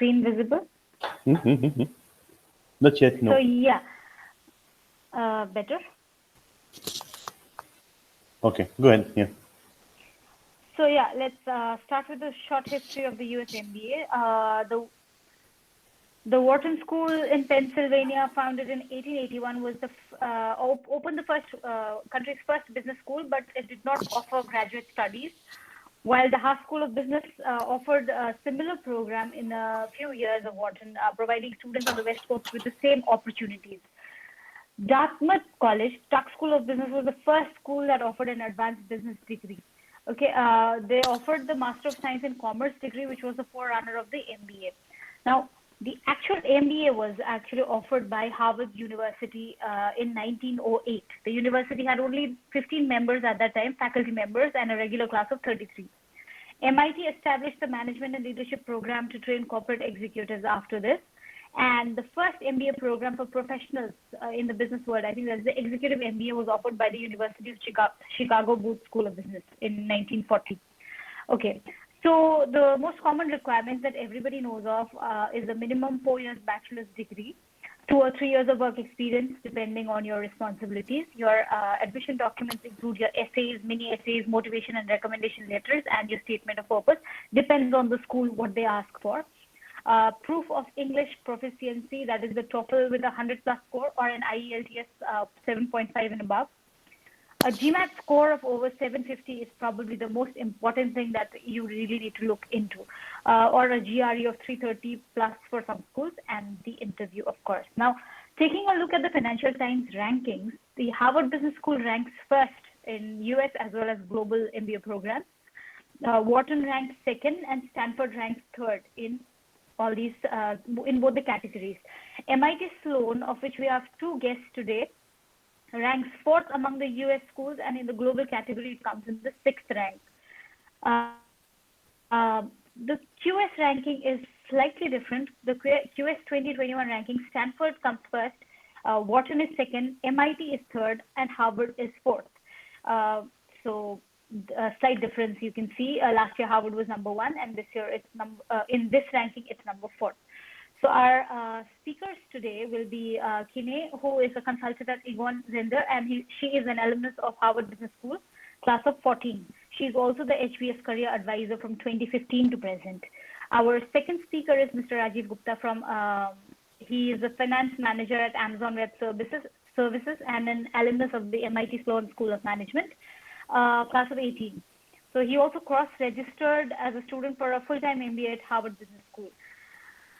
screen visible? Not yet, no. So yeah, better. Okay, go ahead. Yeah. So yeah, let's start with the short history of the US MBA. The Wharton School in Pennsylvania, founded in 1881, was opened the country's first business school, but it did not offer graduate studies. While the Haas School of Business offered a similar program in a few years of Wharton, providing students on the West Coast with the same opportunities. Dartmouth College, Tuck School of Business, was the first school that offered an advanced business degree. Okay, they offered the Master of Science in Commerce degree, which was the forerunner of the MBA. Now, the actual MBA was actually offered by Harvard University in 1908. The university had only 15 members at that time, faculty members, and a regular class of 33. MIT established the management and leadership program to train corporate executives after this. And the first MBA program for professionals in the business world, I think that's the executive MBA, was offered by the University of Chicago Booth School of Business in 1940. Okay, so the most common requirements that everybody knows of is a minimum 4 years bachelor's degree, 2 or 3 years of work experience, depending on your responsibilities. Your admission documents include your essays, mini essays, motivation and recommendation letters, and your statement of purpose. Depends on the school what they ask for. Proof of English proficiency, that is the TOEFL with a 100+ score, or an IELTS 7.5 and above. A GMAT score of over 750 is probably the most important thing that you really need to look into, or a GRE of 330+ for some schools, and the interview, of course. Now, taking a look at the Financial Times rankings, the Harvard Business School ranks first in US as well as global MBA programs. Wharton ranks second, and Stanford ranks third in all these, in both the categories. MIT Sloan, of which we have 2 guests today, ranks 4th among the US schools, and in the global category, it comes in the 6th rank. The QS ranking is slightly different. The QS 2021 ranking, Stanford comes first, Wharton is second, MIT is third, and Harvard is 4th. So a slight difference you can see. Last year Harvard was number 1, and this year it's in this ranking it's number 4. So our speakers today will be Kine, who is a consultant at Egon Zehnder, and she is an alumnus of Harvard Business School, class of 14. She is also the HBS Career Advisor from 2015 to present. Our second speaker is Mr. Rajiv Gupta he is a finance manager at Amazon Web Services and an alumnus of the MIT Sloan School of Management, class of 18. So he also cross-registered as a student for a full-time MBA at Harvard Business School.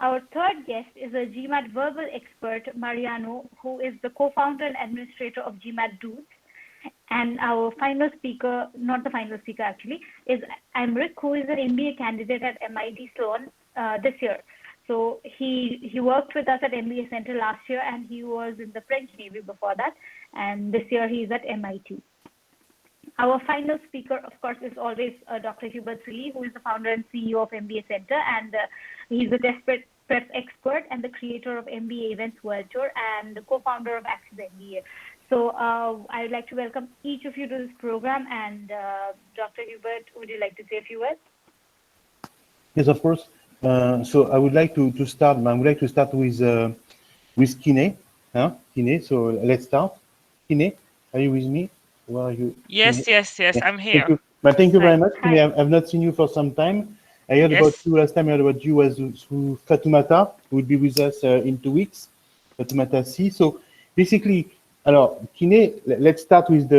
Our third guest is a GMAT verbal expert, Mariano, who is the co-founder and administrator of GMAT Dudes. And our final speaker, not the final speaker actually, is Amrik, who is an MBA candidate at MIT Sloan this year. So he worked with us at MBA Center last year, and he was in the French Navy before that. And this year he is at MIT. Our final speaker, of course, is always Dr. Hubert Silly, who is the founder and CEO of MBA Center, and he's a desperate prep expert and the creator of MBA Events World Tour and the co-founder of Access MBA. So I would like to welcome each of you to this program. And Dr. Hubert, would you like to say a few words? Yes, of course. So I would like to start. I would like to start with Kine. Kine. So let's start. Kine, are you with me? Where are you? Yes, Kine? yes, Yeah. I'm here. Thank you. But thank you very much. Hi. I've not seen you for some time. I heard about you last time. I heard about you as through Fatoumata, who will be with us in 2 weeks. Fatoumata C. So basically, alors, Kine, let's start with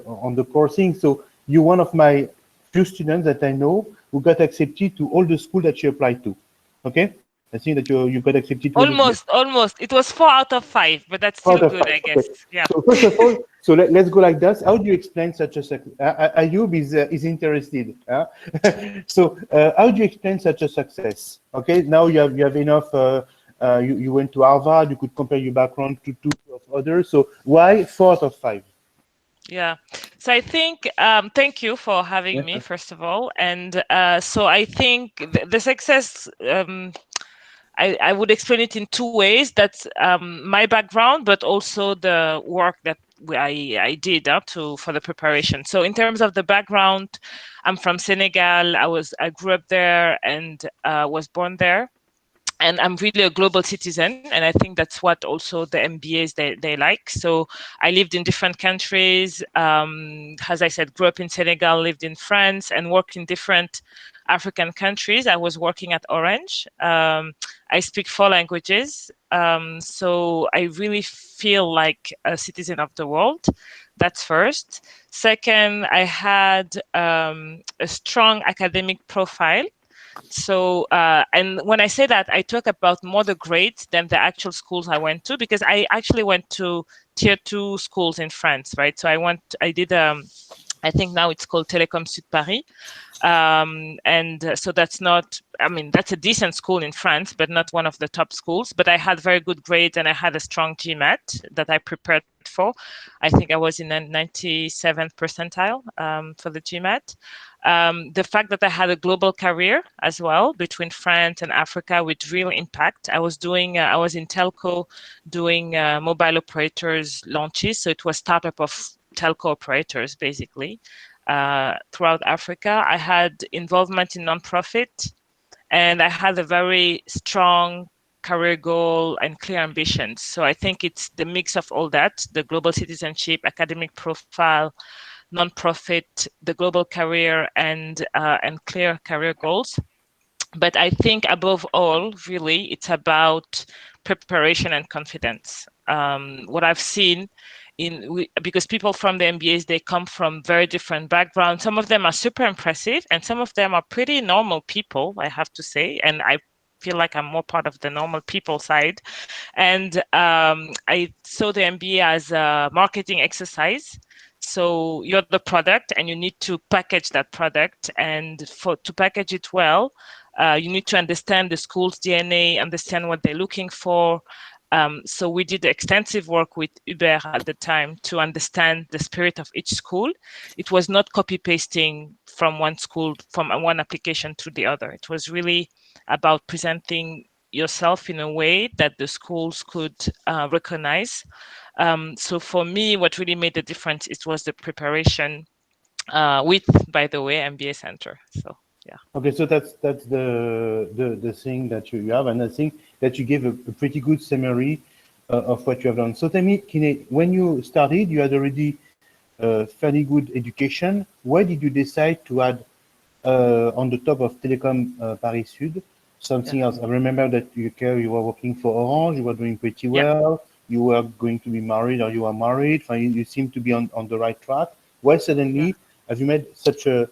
on the coursing. So you're one of my few students that I know who got accepted to all the schools that you applied to. Okay, I think that you got accepted to almost. It was 4 out of 5, but that's still good, I guess. Okay. Yeah. So first of all, so let's go like this. How do you explain such a success? Ayub is interested. So how do you explain such a success? Okay, now you have enough. You went to Harvard. You could compare your background to 2 of others. So why 4 out of 5? Yeah. So I think, thank you for having me, first of all. And so I think the success, I would explain it in 2 ways. That's my background, but also the work that I did for the preparation. So in terms of the background, I'm from Senegal. I grew up there and was born there. and I'm really a global citizen, and I think that's what also the MBAs they like. So I lived in different countries. As I said, grew up in Senegal, lived in France, and worked in different African countries. I was working at Orange. I speak 4 languages, so I really feel like a citizen of the world. That's first. Second, I had a strong academic profile. So, and when I say that, I talk about more the grades than the actual schools I went to, because I actually went to tier 2 schools in France, right? So I did, I think now it's called Télécom Sud Paris. So that's not, I mean, that's a decent school in France, but not one of the top schools. But I had very good grades and I had a strong GMAT that I prepared for. I think I was in a 97th percentile for the GMAT. The fact that I had a global career as well between France and Africa with real impact. I was in telco doing mobile operators launches. So it was startup of telco operators, basically. Throughout Africa. I had involvement in nonprofit, and I had a very strong career goal and clear ambitions. So I think it's the mix of all that: the global citizenship, academic profile, nonprofit, the global career, and clear career goals. But I think above all, really, it's about preparation and confidence. What I've seen because people from the MBAs, they come from very different backgrounds. Some of them are super impressive, and some of them are pretty normal people, I have to say. And I feel like I'm more part of the normal people side. And I saw the MBA as a marketing exercise. So you're the product, and you need to package that product. And to package it well, you need to understand the school's DNA, understand what they're looking for. So we did extensive work with Uber at the time to understand the spirit of each school. It was not copy pasting from one school, from one application to the other. It was really about presenting yourself in a way that the schools could recognize. So for me, what really made the difference, it was the preparation with, by the way, MBA Center. So yeah. Okay, so that's the thing that you have, and I think that you gave a pretty good summary of what you have done. So tell me, Kine, when you started, you had already fairly good education. Why did you decide to add on the top of Telecom Paris Sud something else? I remember that you were working for Orange, you were doing pretty well, you were going to be married, or you are married, you seem to be on the right track. Why suddenly have you made such a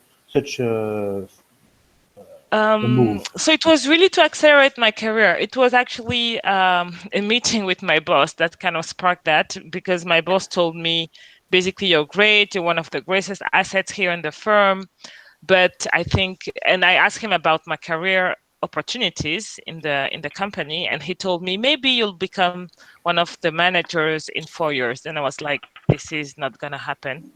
move? So it was really to accelerate my career. It was actually a meeting with my boss that kind of sparked that, because my boss told me, basically, you're great, you're one of the greatest assets here in the firm. But I think, and I asked him about my career opportunities in the company, and he told me, maybe you'll become one of the managers in 4 years. And I was like, this is not going to happen.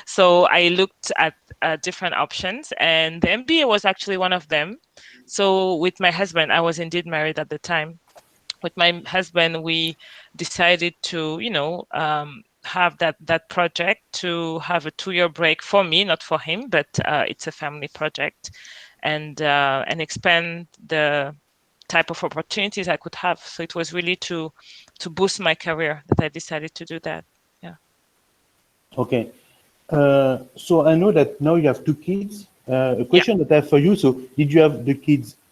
So I looked at different options, and the MBA was actually one of them. So with my husband, I was indeed married at the time. With my husband, we decided to, have that project, to have a 2-year break for me, not for him, but it's a family project, and expand the type of opportunities I could have. So it was really to boost my career that I decided to do that. Yeah. Okay. So I know that now you have 2 kids. A question that I have for you. So did you have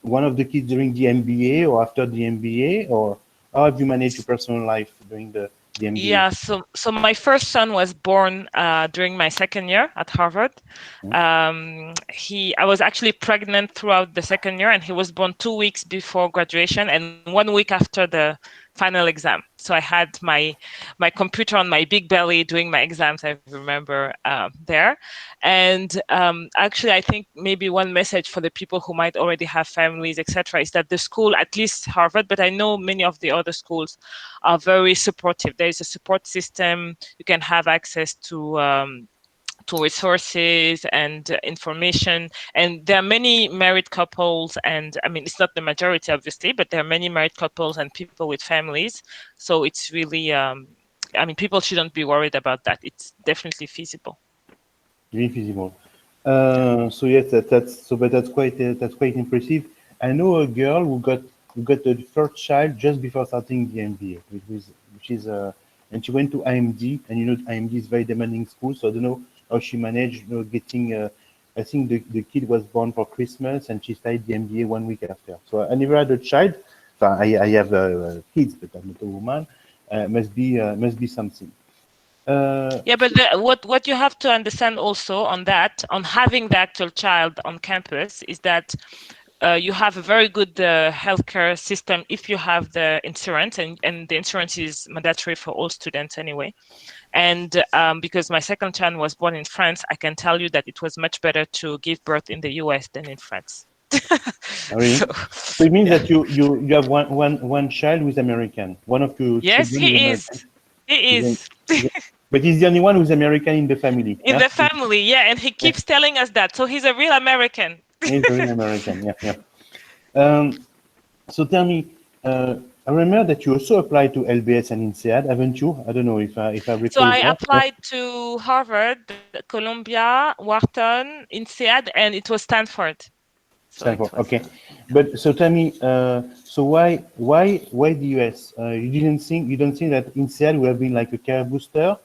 one of the kids during the MBA or after the MBA, or how have you managed your personal life during the MBA? Yeah, so my first son was born during my second year at Harvard. I was actually pregnant throughout the second year, and he was born 2 weeks before graduation and 1 week after the final exam. So I had my computer on my big belly doing my exams, I remember, there. And actually, I think maybe one message for the people who might already have families, etc., is that the school, at least Harvard, but I know many of the other schools, are very supportive. There is a support system. You can have access to resources and information. And there are many married couples, and I mean, it's not the majority, obviously, but there are many married couples and people with families. So it's really, I mean, people shouldn't be worried about that. It's definitely feasible. Really feasible. So yes, but that's quite impressive. I know a girl who got who got the first child just before starting the MBA, which is and she went to IMD, and you know IMD is very demanding school, so I don't know how she managed, you know, getting. I think the kid was born for Christmas, and she started the MBA 1 week after. So I never had a child. So I have kids, but I'm not a woman. Must be something. Yeah, but what you have to understand also on that, on having the actual child on campus, is that you have a very good healthcare system if you have the insurance, and the insurance is mandatory for all students anyway. And because my second child was born in France, I can tell you that it was much better to give birth in the US than in France. Really? So it means that you have one child who is American. One of your yes, children he is is. He is. But he's the only one who's American in the family. In yeah? the family, yeah, and he keeps telling us that. So he's a real American. He's a real American, yeah. So tell me, I remember that you also applied to LBS and INSEAD, haven't you? I don't know if I recall. So I applied to Harvard, Columbia, Wharton, INSEAD, and it was Stanford. So Stanford, okay. But so tell me, so why the US? You don't think that INSEAD would have been like a career booster?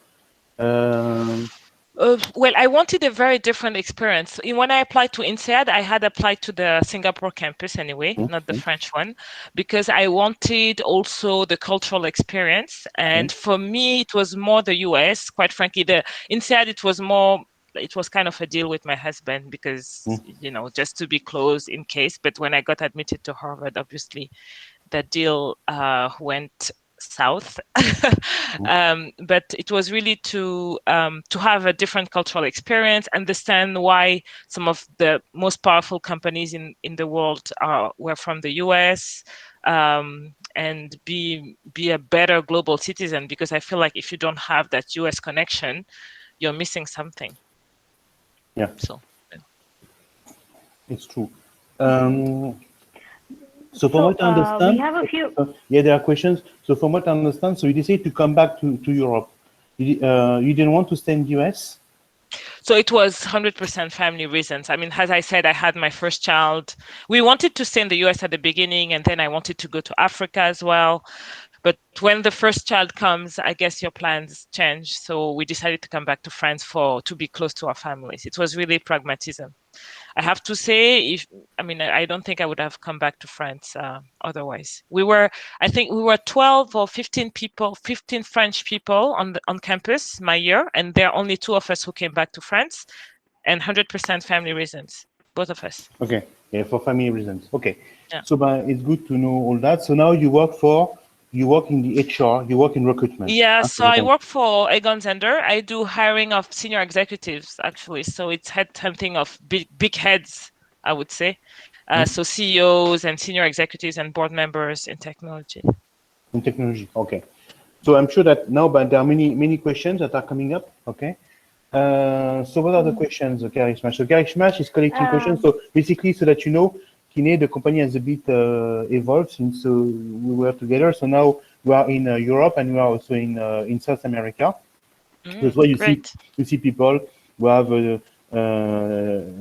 Well, I wanted a very different experience. When I applied to INSEAD, I had applied to the Singapore campus anyway, not the French one, because I wanted also the cultural experience. And for me, it was more the US, quite frankly. The INSEAD, it was kind of a deal with my husband because, you know, just to be close in case. But when I got admitted to Harvard, obviously, the deal went south. But it was really to have a different cultural experience, understand why some of the most powerful companies in the world were from the US, and be a better global citizen, because I feel like if you don't have that US connection, you're missing something. Yeah. So it's true. So from what I understand, we have a few. There are questions. So from what I understand, so you decided to come back to Europe. You didn't want to stay in the US? So it was 100% family reasons. I mean, as I said, I had my first child. We wanted to stay in the US at the beginning, and then I wanted to go to Africa as well. But when the first child comes, I guess your plans change. So we decided to come back to France to be close to our families. It was really pragmatism. I have to say, I don't think I would have come back to France otherwise. I think we were 12 or 15 people, 15 French people on campus my year, and there are only 2 of us who came back to France, and 100% family reasons, both of us. Okay, yeah, for family reasons. Okay, yeah. So but it's good to know all that. So now you work in the HR, you work in recruitment. Yeah, so I work for Egon Zehnder. I do hiring of senior executives, actually. So it's headhunting of big heads, I would say. So CEOs and senior executives and board members in technology. In technology, okay. So I'm sure that now, but there are many questions that are coming up, okay? So what are the questions, Karishma? So Karishma is collecting questions. So basically, so that you know, Kine, the company has a bit evolved since we were together. So now we are in Europe, and we are also in South America. That's why you see people who have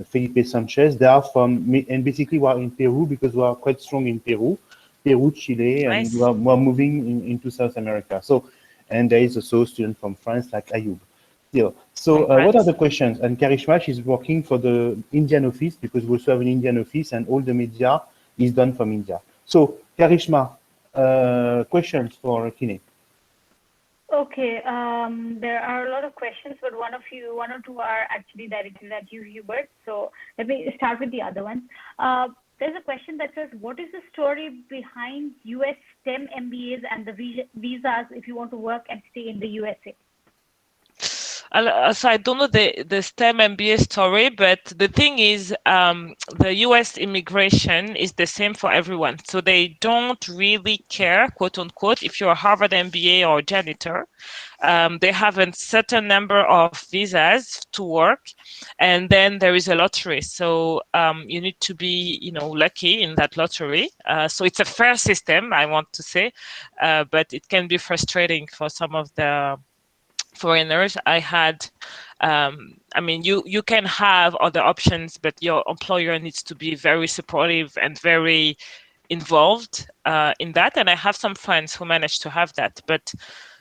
Felipe Sanchez. They are and basically we are in Peru because we are quite strong in Peru, Chile, and we are moving into South America. So, and there is also a student from France like Ayub. So what are the questions? And Karishma is working for the Indian office because we also have an Indian office, and all the media is done from India. So Karishma, questions for Kine? Okay, there are a lot of questions, but one or two are actually directed at you, Hubert. So let me start with the other one. There's a question that says, what is the story behind US STEM MBAs and the visas if you want to work and stay in the USA? So I don't know the STEM MBA story, but the thing is, the US immigration is the same for everyone. So they don't really care, quote unquote, if you're a Harvard MBA or janitor. They have a certain number of visas to work, and then there is a lottery. So you need to be, lucky in that lottery. So it's a fair system, I want to say, but it can be frustrating for some of the foreigners. I had, you can have other options, but your employer needs to be very supportive and very involved. in that, and I have some friends who managed to have that. But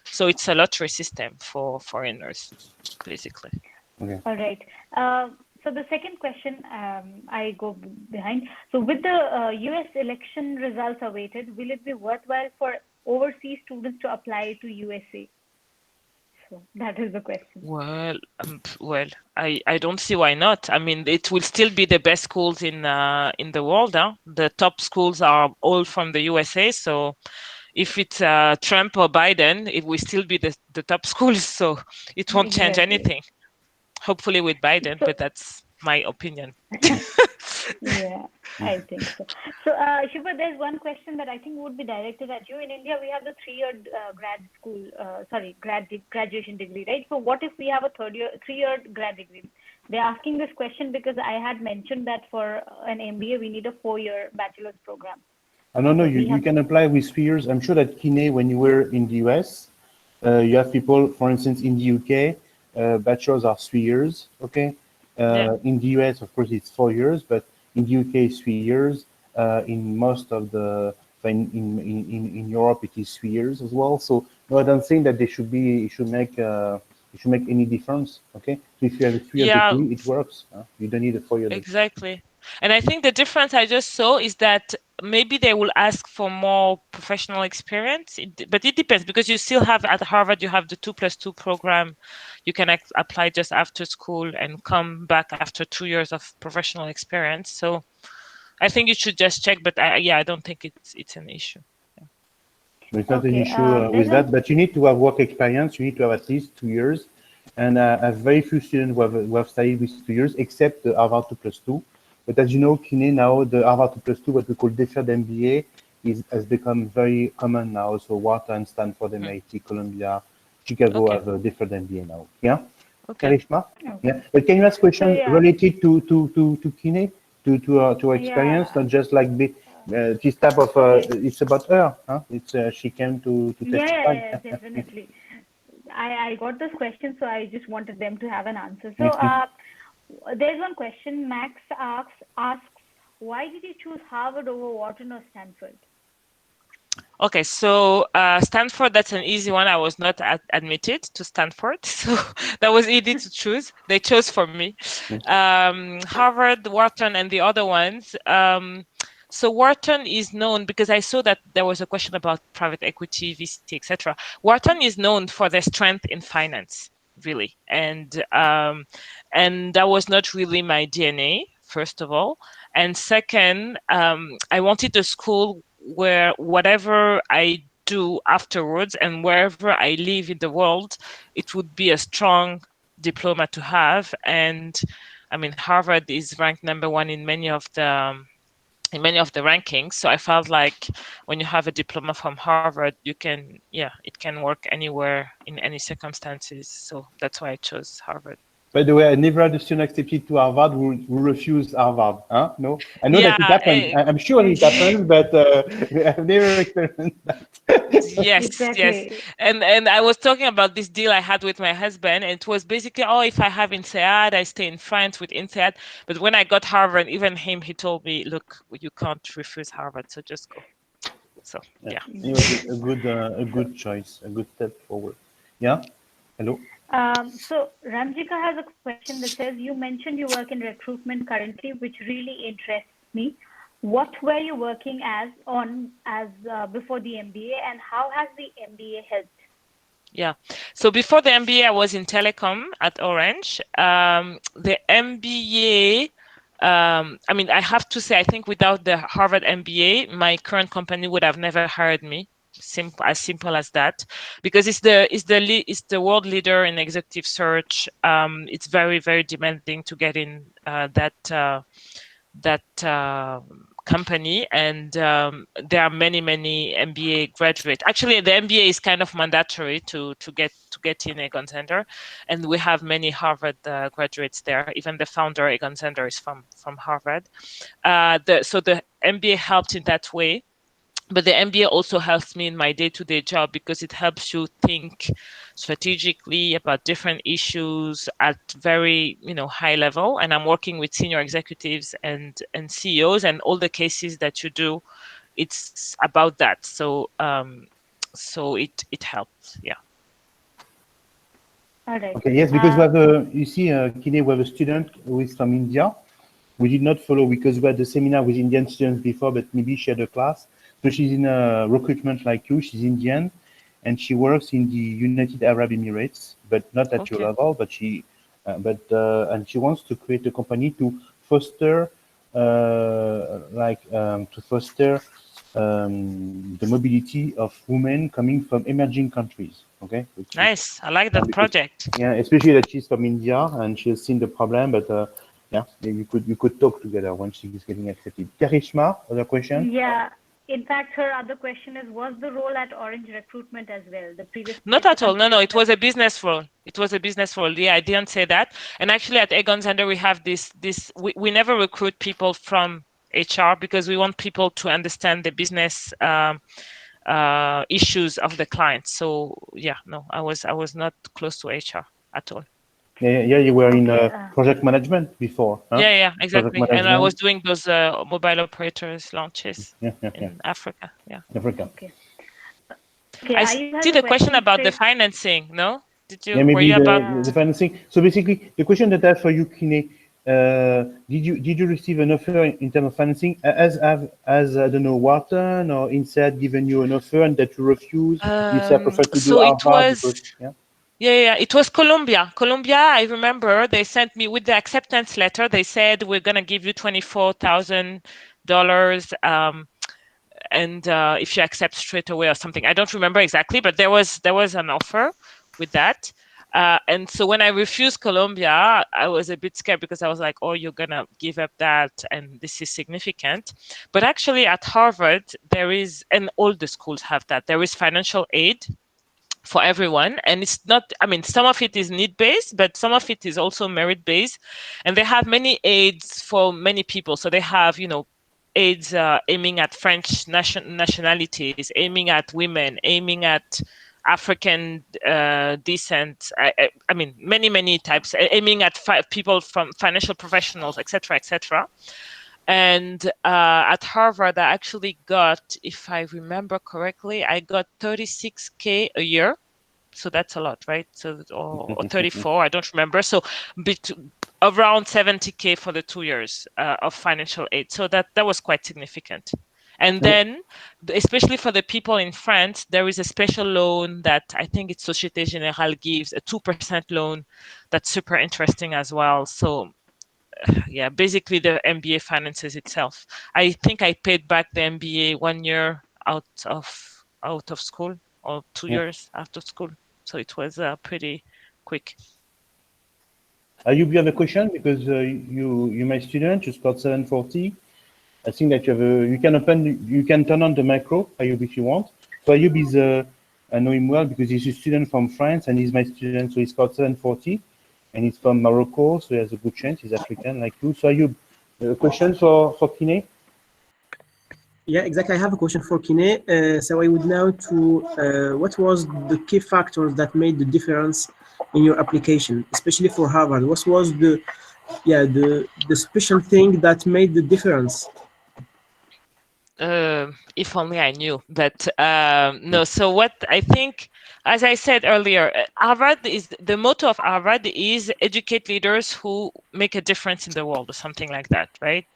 so it's a lottery system for foreigners, basically. Okay. All right. So the second question, I go behind. So with the US election results awaited, will it be worthwhile for overseas students to apply to USA? So that is the question. Well, I don't see why not. I mean, it will still be the best schools in the world. Huh? The top schools are all from the USA. So if it's Trump or Biden, it will still be the top schools. So it won't change Exactly. anything. Hopefully with Biden, So but that's my opinion. yeah, I think so. So Shubha, there's one question that I think would be directed at you. In India, we have the 3-year graduation degree, right? So what if we have a 3-year grad degree? They're asking this question because I had mentioned that for an MBA, we need a 4-year bachelor's program. No, you can apply with 3 years. I'm sure that Kine, when you were in the US, you have people, for instance, in the UK, bachelors are 3 years, okay? In the US, of course, it's 4 years, but in the UK, it's 3 years. In most of the, in Europe, it is 3 years as well. So no, I don't think that it should make any difference, okay? So if you have a 3-year degree, it works. You don't need a 4-year degree. Exactly. And I think the difference I just saw is that maybe they will ask for more professional experience, but it depends, because you still have at Harvard, you have the 2+2 program. You can apply just after school and come back after 2 years of professional experience. So I think you should just check, but I don't think it's an issue. Yeah. It's not an issue with that, but you need to have work experience. You need to have at least 2 years. And I have very few students who have studied with 2 years, except the Harvard 2+2. But as you know, Kine, now the Harvard 2+2, what we call deferred MBA, has become very common now. So Wharton and Stanford, MIT, Columbia, Chicago have a deferred MBA now. Yeah? Okay. Karishma? Yeah. But can you ask questions related to Kine, to her experience, not just like this type of, it's about her, huh? It's, she came to testify. Yeah, definitely. I got this question, so I just wanted them to have an answer. So there's one question. Max asks, why did you choose Harvard over Wharton or Stanford? Okay, so Stanford, that's an easy one. I was not admitted to Stanford, so that was easy to choose. They chose for me. Harvard, Wharton, and the other ones. So Wharton is known, because I saw that there was a question about private equity, VC, etc. Wharton is known for their strength in finance, really, and that was not really my DNA, first of all, and second, I wanted a school where whatever I do afterwards and wherever I live in the world, it would be a strong diploma to have. And I mean, Harvard is ranked #1 in many of the rankings. So I felt like when you have a diploma from Harvard, it can work anywhere in any circumstances. So that's why I chose Harvard. By the way, I never had a student accepted to Harvard who refused Harvard. Huh? No, I know that it happens. I'm sure it happens, but I've never experienced that. Yes, exactly. Yes. And I was talking about this deal I had with my husband, and it was basically, if I have INSEAD, I stay in France with INSEAD. But when I got Harvard, even he told me, look, you can't refuse Harvard, so just go. So yeah. It was a good choice, a good step forward. Yeah. Hello. So Ramjika has a question that says, you mentioned you work in recruitment currently, which really interests me. What were you working as before the MBA, and how has the MBA helped? Yeah. So before the MBA, I was in telecom at Orange. The MBA, I mean, I have to say, I think without the Harvard MBA, my current company would have never hired me. Simple as that, because it's the world leader in executive search. It's very, very demanding to get in that company, and there are many MBA graduates. Actually, the MBA is kind of mandatory to get in Egon Zehnder, and we have many Harvard graduates there. Even the founder, Egon Zehnder, is from Harvard. So the MBA helped in that way. But the MBA also helps me in my day-to-day job, because it helps you think strategically about different issues at very high level. And I'm working with senior executives and CEOs, and all the cases that you do it's about that. So so it helped. Yeah. All right. Okay, yes, because we have a, you see, Kine, we have a student who is from India. We did not follow because we had the seminar with Indian students before, but maybe she had a class. So she's in a recruitment like you. She's Indian, and she works in the United Arab Emirates, but not at your Okay. level. But and she wants to create a company to foster, to foster the mobility of women coming from emerging countries. Okay, Nice. I like that because, project. yeah, especially that she's from India and she has seen the problem, but yeah, you could talk together when she is getting accepted. Karishma, other question? Yeah. In fact, her other question is, was the role at Orange recruitment as well? The previous. Not at all. No. It was a business role. It was a business role. Yeah, I didn't say that. And actually, at Egon Zehnder, we have this. We never recruit people from HR because we want people to understand the business issues of the client. So yeah, no, I was not close to HR at all. Yeah, you were in project management before. Huh? Yeah, exactly. Project And I was management. doing those mobile operators launches in Africa. Yeah. Africa. Okay, I see the question about the financing. No, did you? Yeah, Were maybe you about the financing. So basically, the question that I have for you, Kine, did you receive an offer in terms of financing? As I don't know, Wharton or Inside given you an offer and that you refuse? You say I prefer to do so it Harvard because was. Yeah, it was Colombia. Colombia, I remember they sent me with the acceptance letter. They said we're gonna give you $24,000, and if you accept straight away or something. I don't remember exactly, but there was an offer with that. And so when I refused Colombia, I was a bit scared because I was like, oh, you're gonna give up that, and this is significant. But actually, at Harvard, there is, and all the schools have that. There is financial aid for everyone, and it's not, I mean, some of it is need based, but some of it is also merit based, and they have many aids for many people. So they have, aids aiming at French nationalities, aiming at women, aiming at African descent. I mean, many types, aiming at people from financial professionals, etc., etc. And at Harvard, I actually got, if I remember correctly, I got $36K a year. So that's a lot, right? So or 34, I don't remember. So around 70K for the 2 years of financial aid. So that was quite significant. And then, especially for the people in France, there is a special loan that I think it's Société Générale gives, a 2% loan that's super interesting as well. So yeah, basically the MBA finances itself. I think I paid back the MBA 1 year out of school, or 2 years after school. So it was pretty quick. You have a question because you're my student. You scored 740. I think that you can turn on the micro, Ayub, if you want. So Ayub is, I know him well because he's a student from France and he's my student. So he scored 740 and he's from Morocco. So he has a good chance. He's African like you. So Ayub, a question for Kine? Yeah, exactly. I have a question for Kine. So I would now to what was the key factors that made the difference in your application, especially for Harvard? What was the special thing that made the difference? If only I knew, but no. So what I think, as I said earlier, Harvard is the motto of Harvard is educate leaders who make a difference in the world, or something like that, right?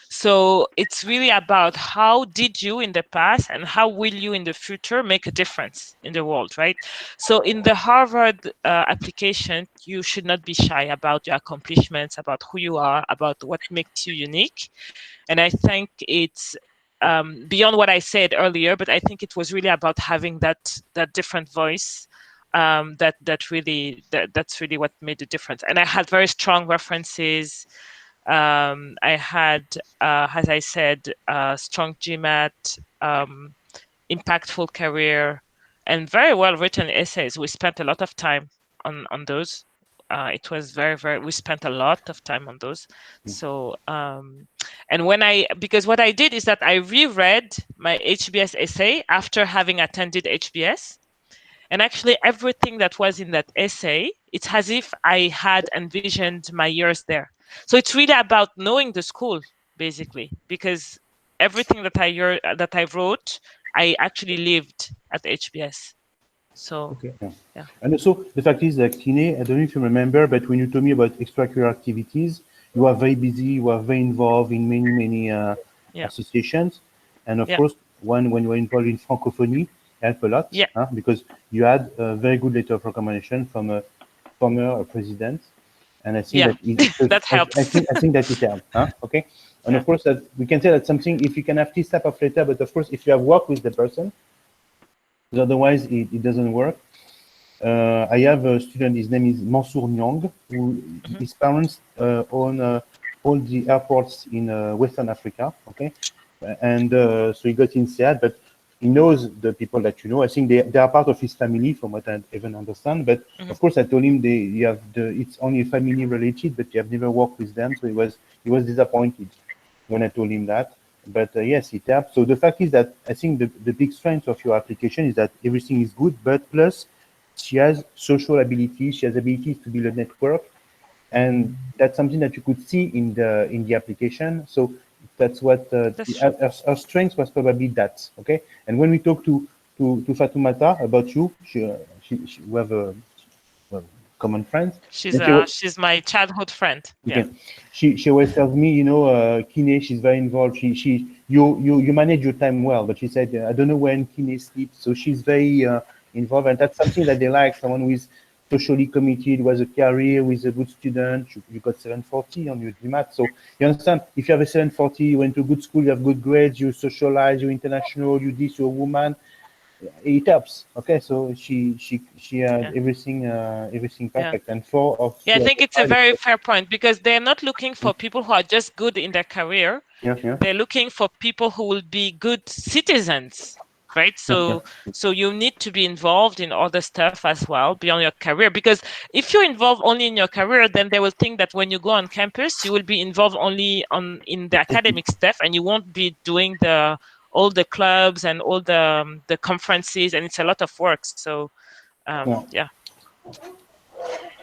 So it's really about how did you in the past and how will you in the future make a difference in the world, right? So in the Harvard application, you should not be shy about your accomplishments, about who you are, about what makes you unique. And I think it's beyond what I said earlier, but I think it was really about having that different voice. That's really what made the difference. And I had very strong references. I had, as I said, strong GMAT, impactful career, and very well written essays. We spent a lot of time on those. It was we spent a lot of time on those. So, and because what I did is that I reread my HBS essay after having attended HBS. And actually everything that was in that essay, it's as if I had envisioned my years there. So it's really about knowing the school, basically, because everything that I wrote, I actually lived at HBS. So Okay. yeah. And also the fact is that Kine, I don't know if you remember, but when you told me about extracurricular activities, you are very busy, you are very involved in many associations, and of course, when you are involved in Francophonie, help a lot, because you had a very good letter of recommendation from a former president, and I think that that helps. I think that it helped, okay. And of course, that we can say that something, if you can have this type of letter, but of course, if you have worked with the person, because otherwise it doesn't work. I have a student, his name is Mansour Nyang, who his parents own all the airports in Western Africa, okay? And so he got in SEAD, but he knows the people that you know. I think they are part of his family, from what I even understand. But of course, I told him it's only family related, but you have never worked with them. So he was disappointed when I told him that. But yes, it helps. So the fact is that I think the big strength of your application is that everything is good, but plus she has social abilities, she has abilities to build a network, and that's something that you could see in the application. So that's what her strength was, probably that. Okay, and when we talk to Fatoumata about you, we have a common friend. She's my childhood friend. Okay. She always tells me, Kine, she's very involved. You manage your time well, but she said, I don't know when Kine sleeps, so she's very involved, and that's something that they like. Someone who is socially committed, who has a career, who is a good student. You got 740 on your GMAT, so you understand. If you have a 740, you went to good school, you have good grades, you socialize, you're international, you this, you're a woman. It helps. Okay, so she had everything perfect, and I think it's a very fair point, because they're not looking for people who are just good in their career. They're looking for people who will be good citizens, right? So you need to be involved in other stuff as well beyond your career, because if you're involved only in your career, then they will think that when you go on campus, you will be involved only in the academic stuff, and you won't be doing all the clubs and all the conferences, and it's a lot of work. So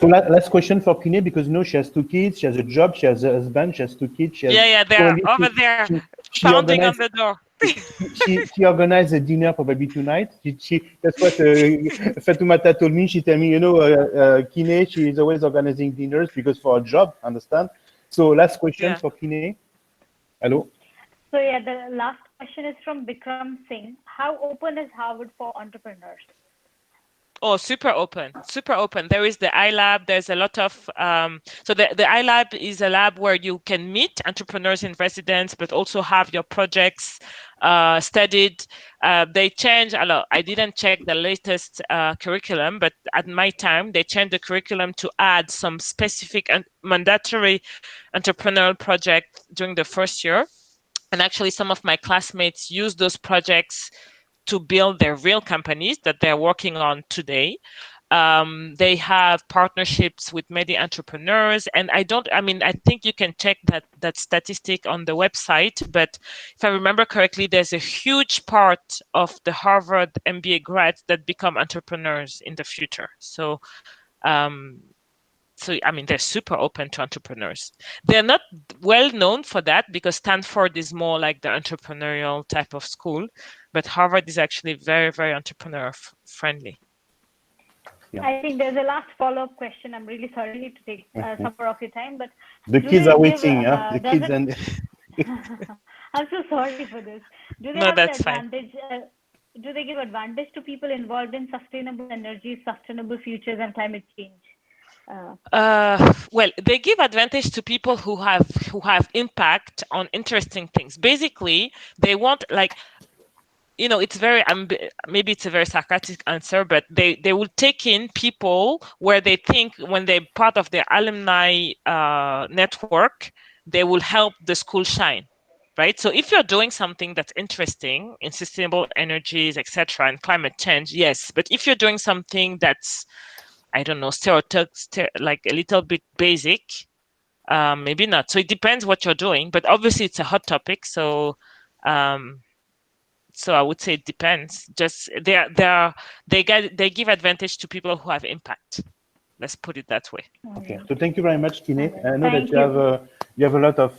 So last question for Kine, because she has 2 kids, she has a job, she has a husband, she has 2 kids. She has they're over there, pounding on the door. She organized a dinner probably tonight. That's what Fatoumata told me. She told me, Kine, she is always organizing dinners because for a job, understand? So last question for Kine. Hello? So the last question is from Bikram Singh. How open is Harvard for entrepreneurs? Oh, super open. There is the iLab. There's a lot of so the iLab is a lab where you can meet entrepreneurs in residence, but also have your projects studied. They change a lot. I didn't check the latest curriculum, but at my time they changed the curriculum to add some specific and mandatory entrepreneurial projects during the first year. And actually, some of my classmates use those projects to build their real companies that they're working on today. They have partnerships with many entrepreneurs, and I think you can check that statistic on the website, but if I remember correctly, there's a huge part of the Harvard MBA grads that become entrepreneurs in the future. So they're super open to entrepreneurs. They're not well known for that, because Stanford is more like the entrepreneurial type of school, but Harvard is actually very, very entrepreneur friendly. I think there's a last follow-up question. I'm really sorry to take some more of your time, but the kids are waiting. The kids and I'm so sorry for this. Do they have an advantage? Do they give advantage to people involved in sustainable energy, sustainable futures, and climate change? Well, they give advantage to people who have impact on interesting things. Basically, they want, it's very maybe it's a very sarcastic answer, but they will take in people where they think when they're part of their alumni network, they will help the school shine. Right. So if you're doing something that's interesting in sustainable energies, etc., and climate change, yes. But if you're doing something that's, I don't know, like a little bit basic, maybe not. So it depends what you're doing, but obviously it's a hot topic. So I would say it depends. Just they give advantage to people who have impact. Let's put it that way. Okay. So thank you very much, Kine. I know that you have a lot of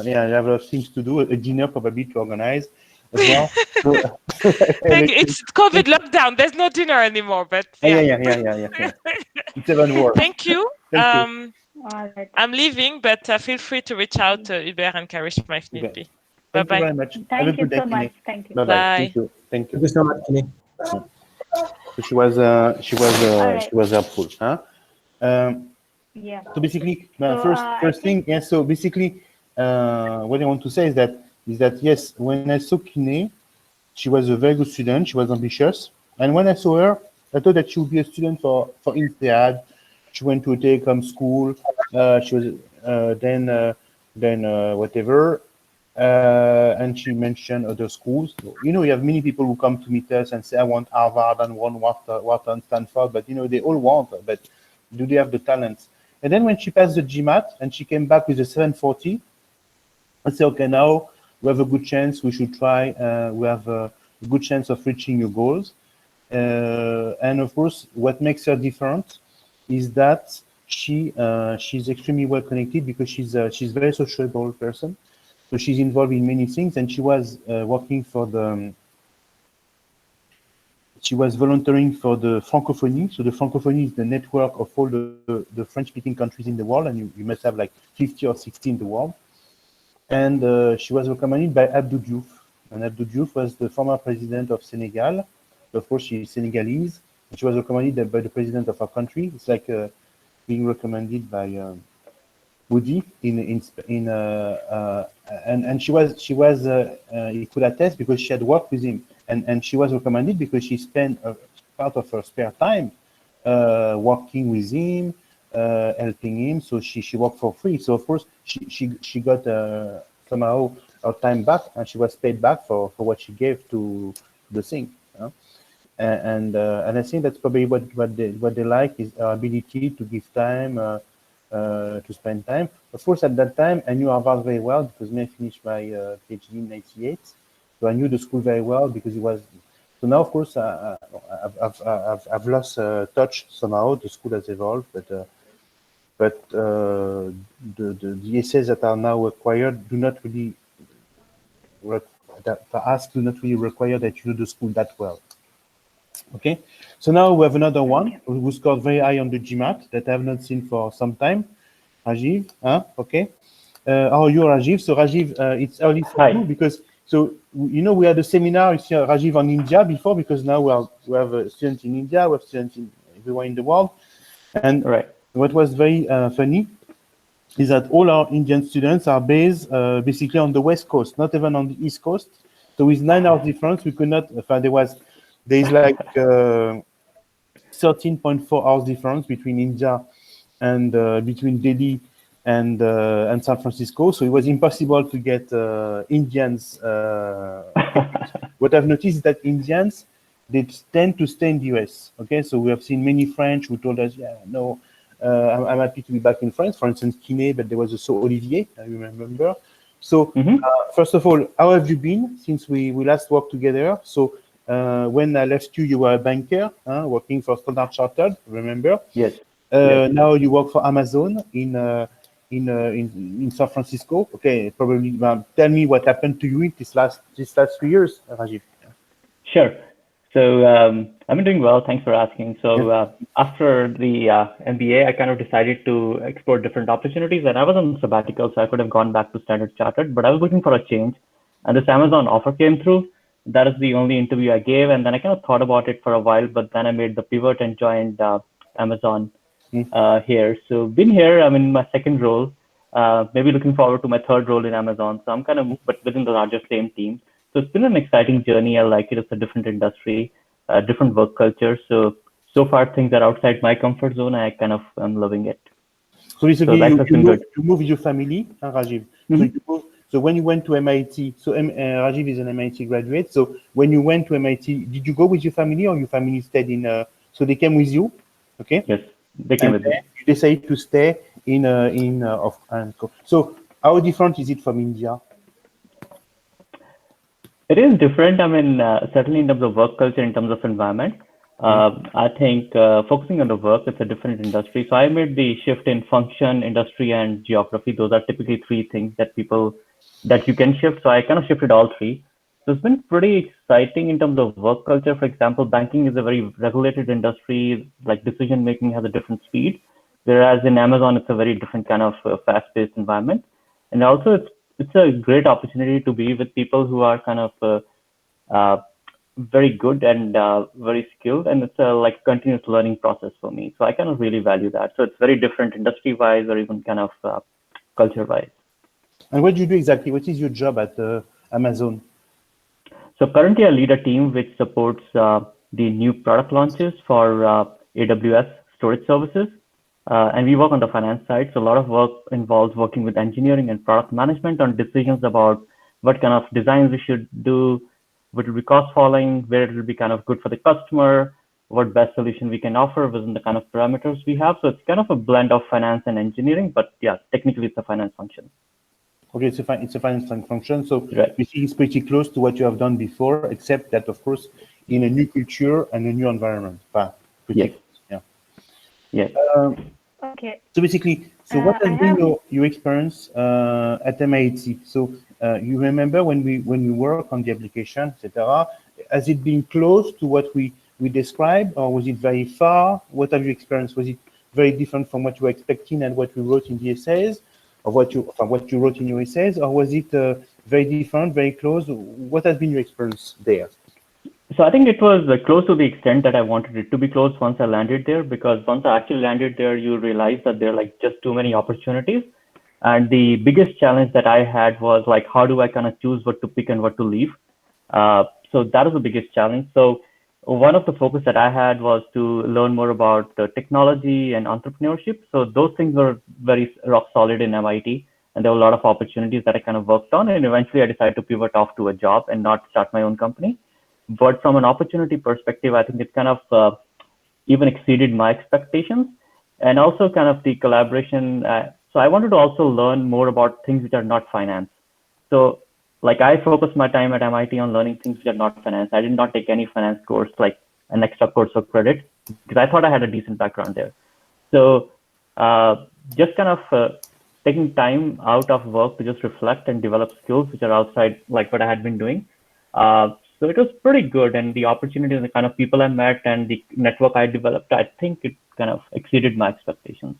you have a lot of things to do. A dinner probably to organize as well. Thank you. It's COVID lockdown. There's no dinner anymore, but yeah. It's even worse. Thank you. Thank you. All right. I'm leaving, but feel free to reach out to Hubert and Karishma if need be. Thank you Bye-bye. very much. Have a Thank you good day, so much. Kine. Thank you. Bye-bye. Bye. Thank you. Thank you. Thank you so much, Kine. So she was helpful, huh? Yeah. So basically, So, first thing, yeah. So basically, what I want to say is that yes, when I saw Kine, she was a very good student. She was ambitious, and when I saw her, I thought that she would be a student for INSEAD. She went to a telecom school. She was then whatever. And she mentioned other schools. You know, you have many people who come to meet us and say, I want Harvard and want Wharton, Stanford, but you know, they all want, but do they have the talents? And then when she passed the GMAT and she came back with a 740, I said, okay, now we have a good chance. We should try. We have a good chance of reaching your goals. And of course, what makes her different is that she's extremely well connected because she's a very sociable person. So she's involved in many things, and she was working for she was volunteering for the Francophonie. So the Francophonie is the network of all the French-speaking countries in the world, and you must have like 50 or 60 in the world. And she was recommended by Abdou Diouf. And Abdou Diouf was the former president of Senegal. Of course, she's Senegalese. She was recommended by the president of our country. It's like being recommended by Woody and she was he could attest because she had worked with him, and she was recommended because she spent part of her spare time working with him, helping him. So she worked for free. So of course she got somehow her time back, and she was paid back for what she gave to the thing. And I think that's probably what they like is our ability to give time, to spend time. Of course, at that time, I knew Harvard very well because I finished my PhD in '98, so I knew the school very well because it was. So now, of course, I've lost touch somehow. The school has evolved, but the essays that are now required do not really do not really require that you do the school that well. Okay, so now we have another one who scored very high on the GMAT that I have not seen for some time. Rajiv, okay. How are you, Rajiv? So Rajiv, it's early for you because, so, you know, we had a seminar, you see Rajiv on India before, because now we have a student in India, we have students everywhere in the world. And what was very funny is that all our Indian students are based basically on the West Coast, not even on the East Coast. So with 9 hours difference, we could not, there's like 13.4 hours difference between India and between Delhi and San Francisco. So it was impossible to get Indians. What I've noticed is that Indians, they tend to stay in the US. Okay, so we have seen many French who told us, yeah, no, I'm happy to be back in France. For instance, Kine, but there was also Olivier, I remember. So first of all, how have you been since we last worked together? So when I left you, you were a banker, working for Standard Chartered, remember? Yes. Now you work for Amazon in San Francisco. Okay, probably tell me what happened to you in these last 3 years, Rajiv. Sure. So I've been doing well. Thanks for asking. So after the MBA, I kind of decided to explore different opportunities, and I was on sabbatical, so I could have gone back to Standard Chartered, but I was looking for a change, and this Amazon offer came through. That is the only interview I gave, and then I kind of thought about it for a while, but then I made the pivot and joined Amazon here. So been here, I'm in my second role, maybe looking forward to my third role in Amazon. So I'm kind of, but within the larger same team. So it's been an exciting journey. I like it. It's a different industry, different work culture. So far things are outside my comfort zone. I kind of am loving it. So basically, you move with your family, Rajiv. So when you went to MIT, so Rajiv is an MIT graduate. So when you went to MIT, did you go with your family, or your family stayed in? So they came with you, okay? Yes, they came with me. You decided to stay in. So how different is it from India? It is different. I mean, certainly in terms of work culture, in terms of environment. I think focusing on the work, it's a different industry. So I made the shift in function, industry, and geography. Those are typically three things that you can shift. So I kind of shifted all three. So it's been pretty exciting in terms of work culture. For example, banking is a very regulated industry, like decision making has a different speed. Whereas in Amazon, it's a very different kind of fast-paced environment. And also it's a great opportunity to be with people who are kind of very good and very skilled, and it's a like continuous learning process for me. So I kind of really value that. So it's very different industry-wise or even kind of culture-wise. And what do you do exactly? What is your job at Amazon? So currently I lead a team which supports the new product launches for AWS storage services. And we work on the finance side. So a lot of work involves working with engineering and product management on decisions about what kind of designs we should do, what will be cost falling, where it will be kind of good for the customer, what best solution we can offer within the kind of parameters we have. So it's kind of a blend of finance and engineering, but yeah, technically it's a finance function. Okay, it's a finance function. So right. We see it's pretty close to what you have done before, except that, of course, in a new culture and a new environment. Yes. Yeah. Yes. Okay. So basically, what has been your experience at MIT? So you remember when we work on the application, etc. Has it been close to what we described, or was it very far? What have you experienced? Was it very different from what you were expecting and what we wrote in the essays, or what you wrote in your essays, or was it very different, very close? What has been your experience there? So I think it was close to the extent that I wanted it to be close once I landed there, because once I actually landed there, you realize that there are like just too many opportunities. And the biggest challenge that I had was like, how do I kind of choose what to pick and what to leave? So that was the biggest challenge. So one of the focus that I had was to learn more about technology and entrepreneurship. So those things were very rock solid in MIT. And there were a lot of opportunities that I kind of worked on. And eventually I decided to pivot off to a job and not start my own company. But from an opportunity perspective, I think it kind of even exceeded my expectations, and also kind of the collaboration. So I wanted to also learn more about things which are not finance. So like I focused my time at MIT on learning things which are not finance. I did not take any finance course, like an extra course of credit, because I thought I had a decent background there. So just kind of taking time out of work to just reflect and develop skills which are outside like what I had been doing. So it was pretty good, and the opportunities and the kind of people I met and the network I developed, I think it kind of exceeded my expectations.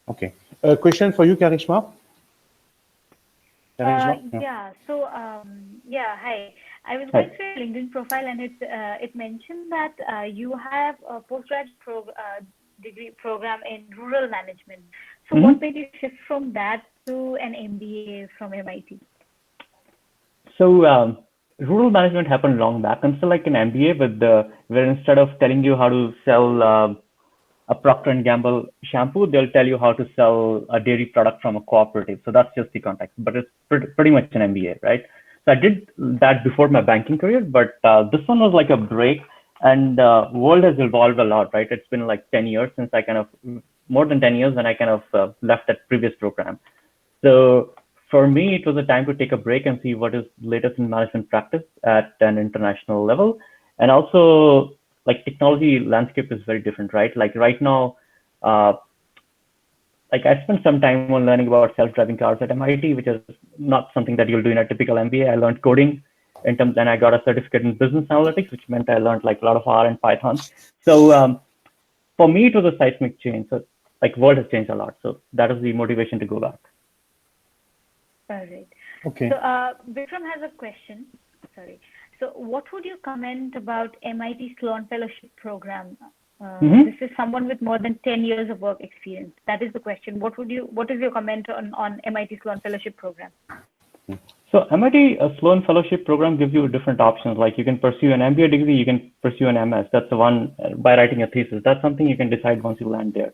Okay. A question for you, Karishma? Yeah. So, hi. I was going through your LinkedIn profile, and it mentioned that you have a postgraduate degree program in rural management. So what made you shift from that to an MBA from MIT? So rural management happened long back. I'm still like an MBA, where instead of telling you how to sell a Procter & Gamble shampoo, they'll tell you how to sell a dairy product from a cooperative. So that's just the context, but it's pretty much an MBA, right? So I did that before my banking career, but this one was like a break, and world has evolved a lot, right? It's been like 10 years since more than 10 years when I kind of left that previous program. So for me, it was a time to take a break and see what is latest in management practice at an international level. And also, like technology landscape is very different, right? Like right now, like I spent some time on learning about self-driving cars at MIT, which is not something that you'll do in a typical MBA. I learned coding and I got a certificate in business analytics, which meant I learned like a lot of R and Python. So for me, it was a seismic change. So like world has changed a lot. So that is the motivation to go back. All right. Okay. So Vikram has a question. Sorry. So what would you comment about MIT Sloan Fellowship program? This is someone with more than 10 years of work experience. That is the question. What is your comment on MIT Sloan Fellowship program? So MIT Sloan Fellowship program gives you different options. Like you can pursue an MBA degree, you can pursue an MS. That's the one by writing a thesis. That's something you can decide once you land there.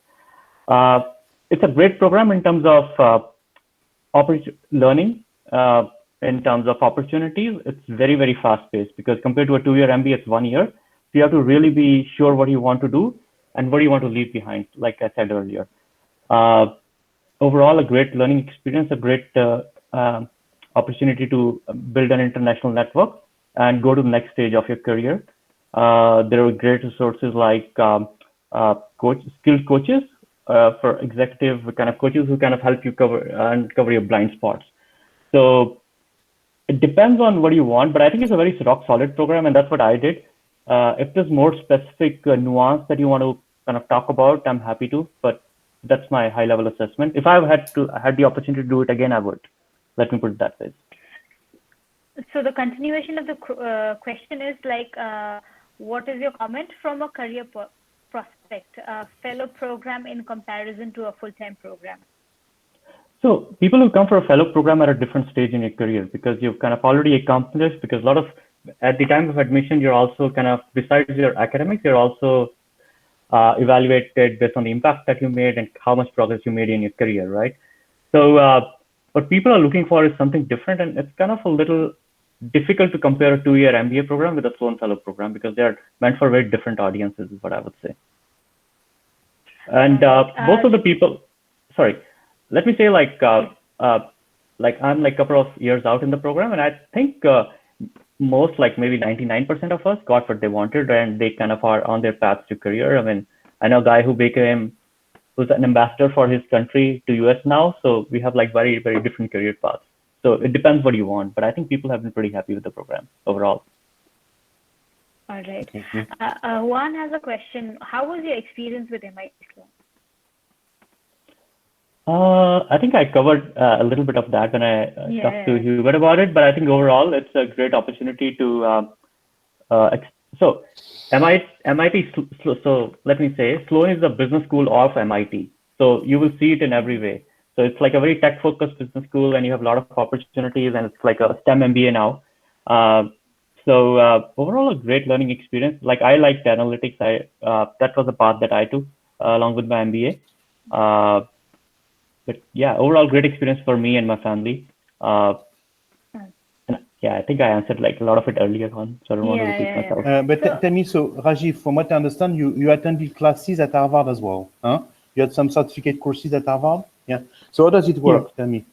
It's a great program in terms of learning, in terms of opportunities. It's very, very fast paced, because compared to a 2-year MBA, it's 1 year. So you have to really be sure what you want to do and what you want to leave behind, like I said earlier. Overall, a great learning experience, a great opportunity to build an international network and go to the next stage of your career. There are great resources like skilled coaches for executive kind of coaches who kind of help you cover your blind spots. So it depends on what you want, but I think it's a very rock solid program, and that's what I did. If there's more specific nuance that you want to kind of talk about, I'm happy to, but that's my high level assessment. If I had the opportunity to do it again, I would. Let me put it that way. So the continuation of the question is like, what is your comment from a career prospect, a fellow program in comparison to a full-time program? So people who come for a fellow program are at a different stage in your career because you've kind of already accomplished, because a lot of, at the time of admission, you're also kind of, besides your academics, you're also evaluated based on the impact that you made and how much progress you made in your career, right? So what people are looking for is something different, and it's kind of a little difficult to compare a 2-year MBA program with a Sloan Fellow program because they're meant for very different audiences, is what I would say. And most of the people, sorry, let me say like I'm like a couple of years out in the program, and I think most, like maybe 99% of us got what they wanted, and they kind of are on their path to career. I mean, I know a guy who's an ambassador for his country to US now. So we have like very, very different career paths. So it depends what you want, but I think people have been pretty happy with the program overall. All right. Juan has a question. How was your experience with MIT Sloan? I think I covered a little bit of that when I talked to Hubert about it, but I think overall it's a great opportunity to, so MIT, so let me say, Sloan is the business school of MIT. So you will see it in every way. So it's like a very tech-focused business school, and you have a lot of opportunities, and it's like a STEM MBA now. So overall, a great learning experience. Like I liked analytics. That was the path that I took along with my MBA. But yeah, overall great experience for me and my family. And yeah, I think I answered like a lot of it earlier on, so I don't want to repeat myself. But tell me, so Rajiv, from what I understand, you attended classes at Harvard as well, huh? You had some certificate courses at Harvard? Yeah. So how does it work? Yeah. Tell me.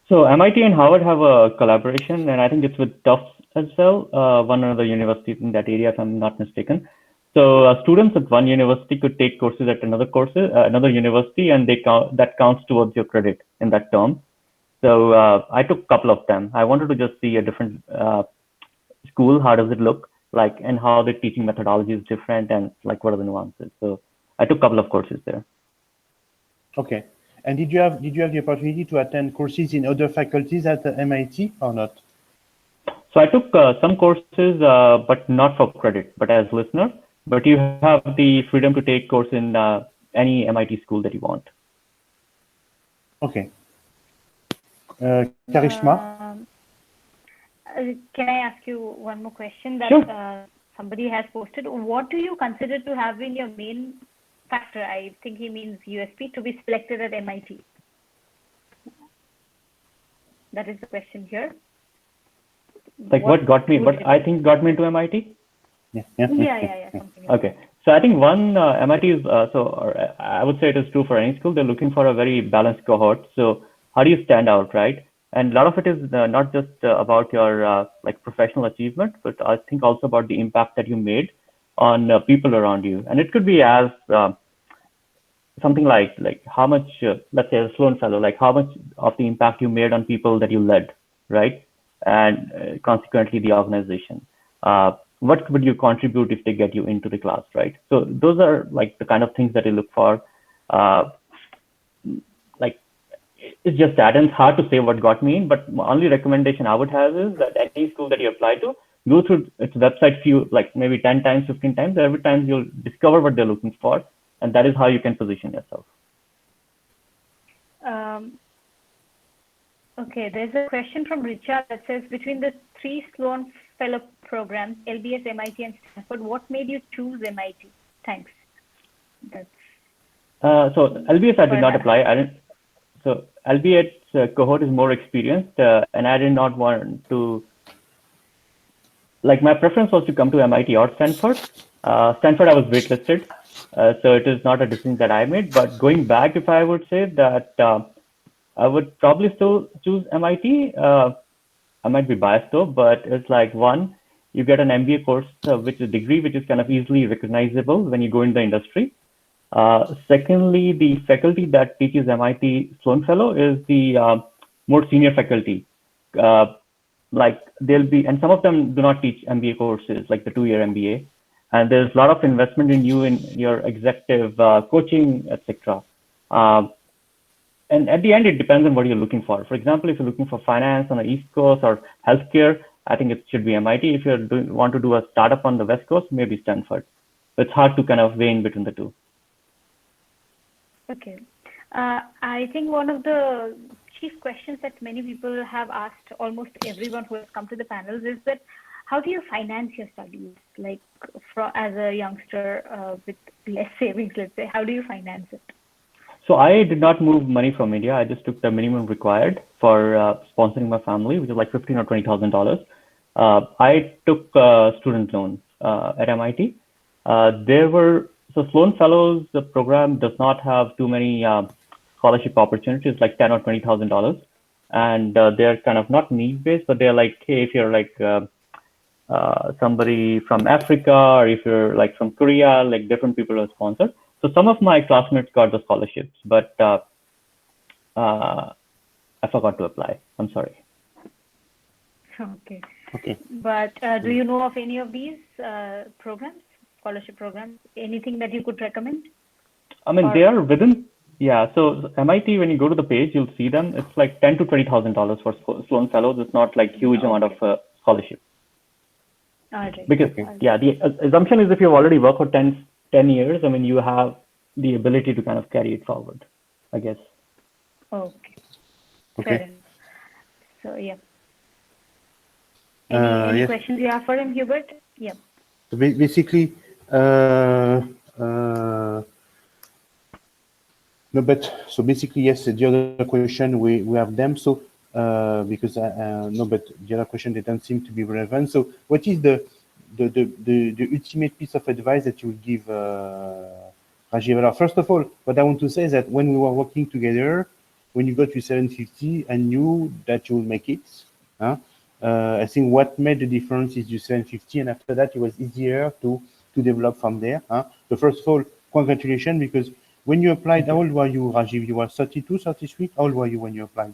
So MIT and Harvard have a collaboration, and I think it's with Tufts as well, one other university in that area, if I'm not mistaken. So students at one university could take courses at another university, and that counts towards your credit in that term. So I took a couple of them. I wanted to just see a different school. How does it look like, and how the teaching methodology is different, and like what are the nuances. So I took a couple of courses there. Okay. And did you have the opportunity to attend courses in other faculties at MIT or not? So I took some courses, but not for credit, but as listener. But you have the freedom to take course in any MIT school that you want. Okay. Karishma? Can I ask you one more question that sure. Somebody has posted? What do you consider to have been your main factor? I think he means USP to be selected at MIT. That is the question here. Like what got me, what I think got me into MIT? Yeah. Okay. So I think one, MIT is, I would say it is true for any school. They're looking for a very balanced cohort. So how do you stand out, right? And a lot of it is not just about your like professional achievement, but I think also about the impact that you made on people around you. And it could be as something like how much, let's say a Sloan Fellow, like how much of the impact you made on people that you led, right? And consequently the organization. What would you contribute if they get you into the class, right? So those are like the kind of things that you look for. Like it's just that, and it's hard to say what got me in, but my only recommendation I would have is that any school that you apply to, go through its website like maybe 10 times, 15 times. Every time you'll discover what they're looking for, and that is how you can position yourself. Okay, there's a question from Richard that says, between the 3 Sloan Fellow programs, LBS, MIT, and Stanford, what made you choose MIT? Thanks. So LBS I did not apply. So LBS cohort is more experienced, and I did not want to. Like my preference was to come to MIT or Stanford. Stanford I was waitlisted, so it is not a decision that I made. But going back, if I would say that I would probably still choose MIT. I might be biased though, but it's like one, you get an MBA course, which is a degree which is kind of easily recognizable when you go in the industry. Secondly, the faculty that teaches MIT Sloan Fellow is the more senior faculty. Like they'll be, and some of them do not teach MBA courses, like the 2-year MBA. And there's a lot of investment in you in your executive coaching, etc. And at the end, it depends on what you're looking for. For example, if you're looking for finance on the East Coast or healthcare, I think it should be MIT. If you want to do a startup on the West Coast, maybe Stanford. It's hard to kind of weigh in between the two. Okay. I think one of the chief questions that many people have asked almost everyone who has come to the panels is that how do you finance your studies? Like as a youngster with less savings, let's say, how do you finance it? So I did not move money from India. I just took the minimum required for sponsoring my family, which is like $15,000 or $20,000. I took a student loan at MIT. So Sloan Fellows, the program does not have too many scholarship opportunities, like $10,000 or $20,000. And they're kind of not need-based, but they're like, hey, if you're like somebody from Africa, or if you're like from Korea, like different people are sponsored. So some of my classmates got the scholarships, but I forgot to apply. I'm sorry. Okay. Okay. But do you know of any of these programs, scholarship programs? Anything that you could recommend? I mean, they are within. Yeah. So MIT, when you go to the page, you'll see them. It's like $10,000 to $20,000 for Sloan Fellows. It's not like huge amount of scholarship. All right. Because yeah, the assumption is if you've already worked for 10 years, I mean, you have the ability to kind of carry it forward, I guess. Okay. Okay. Fair enough. So yeah. Any Yes. questions you have for him, Hubert? Yeah. So basically, no, but so basically, yes. The other question we have them. So because no, but the other question they don't seem to be relevant. So what is the ultimate piece of advice that you would give Rajiv? First of all, what I want to say is that when we were working together, when you got to 750, I knew that you would make it. I think what made the difference is you 750, and after that it was easier to develop from there. So first of all, congratulations, because when you applied, how old were you, Rajiv? You were 32, 33? How old were you when you applied?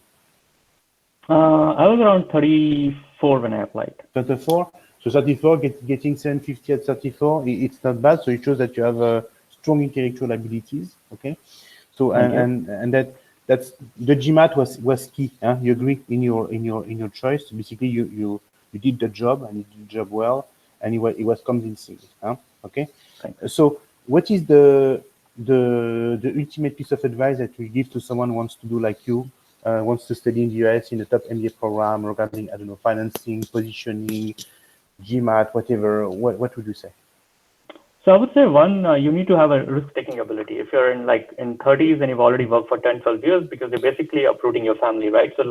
I was around 34 when I applied. 34? So 34, getting 750 at 34, it's not bad. So it shows that you have strong intellectual abilities. Okay. So and that's the GMAT was key. You agree in your choice. Basically, you did the job, and you did the job well, and it was convincing. Okay. Thanks. So what is the ultimate piece of advice that we give to someone who wants to do like you? Wants to study in the US in the top MBA program regarding, I don't know, financing, positioning, GMAT, whatever. What would you say? So I would say one, you need to have a risk-taking ability. If you're in 30s and you've already worked for 10, 12 years, because you're basically uprooting your family, right? So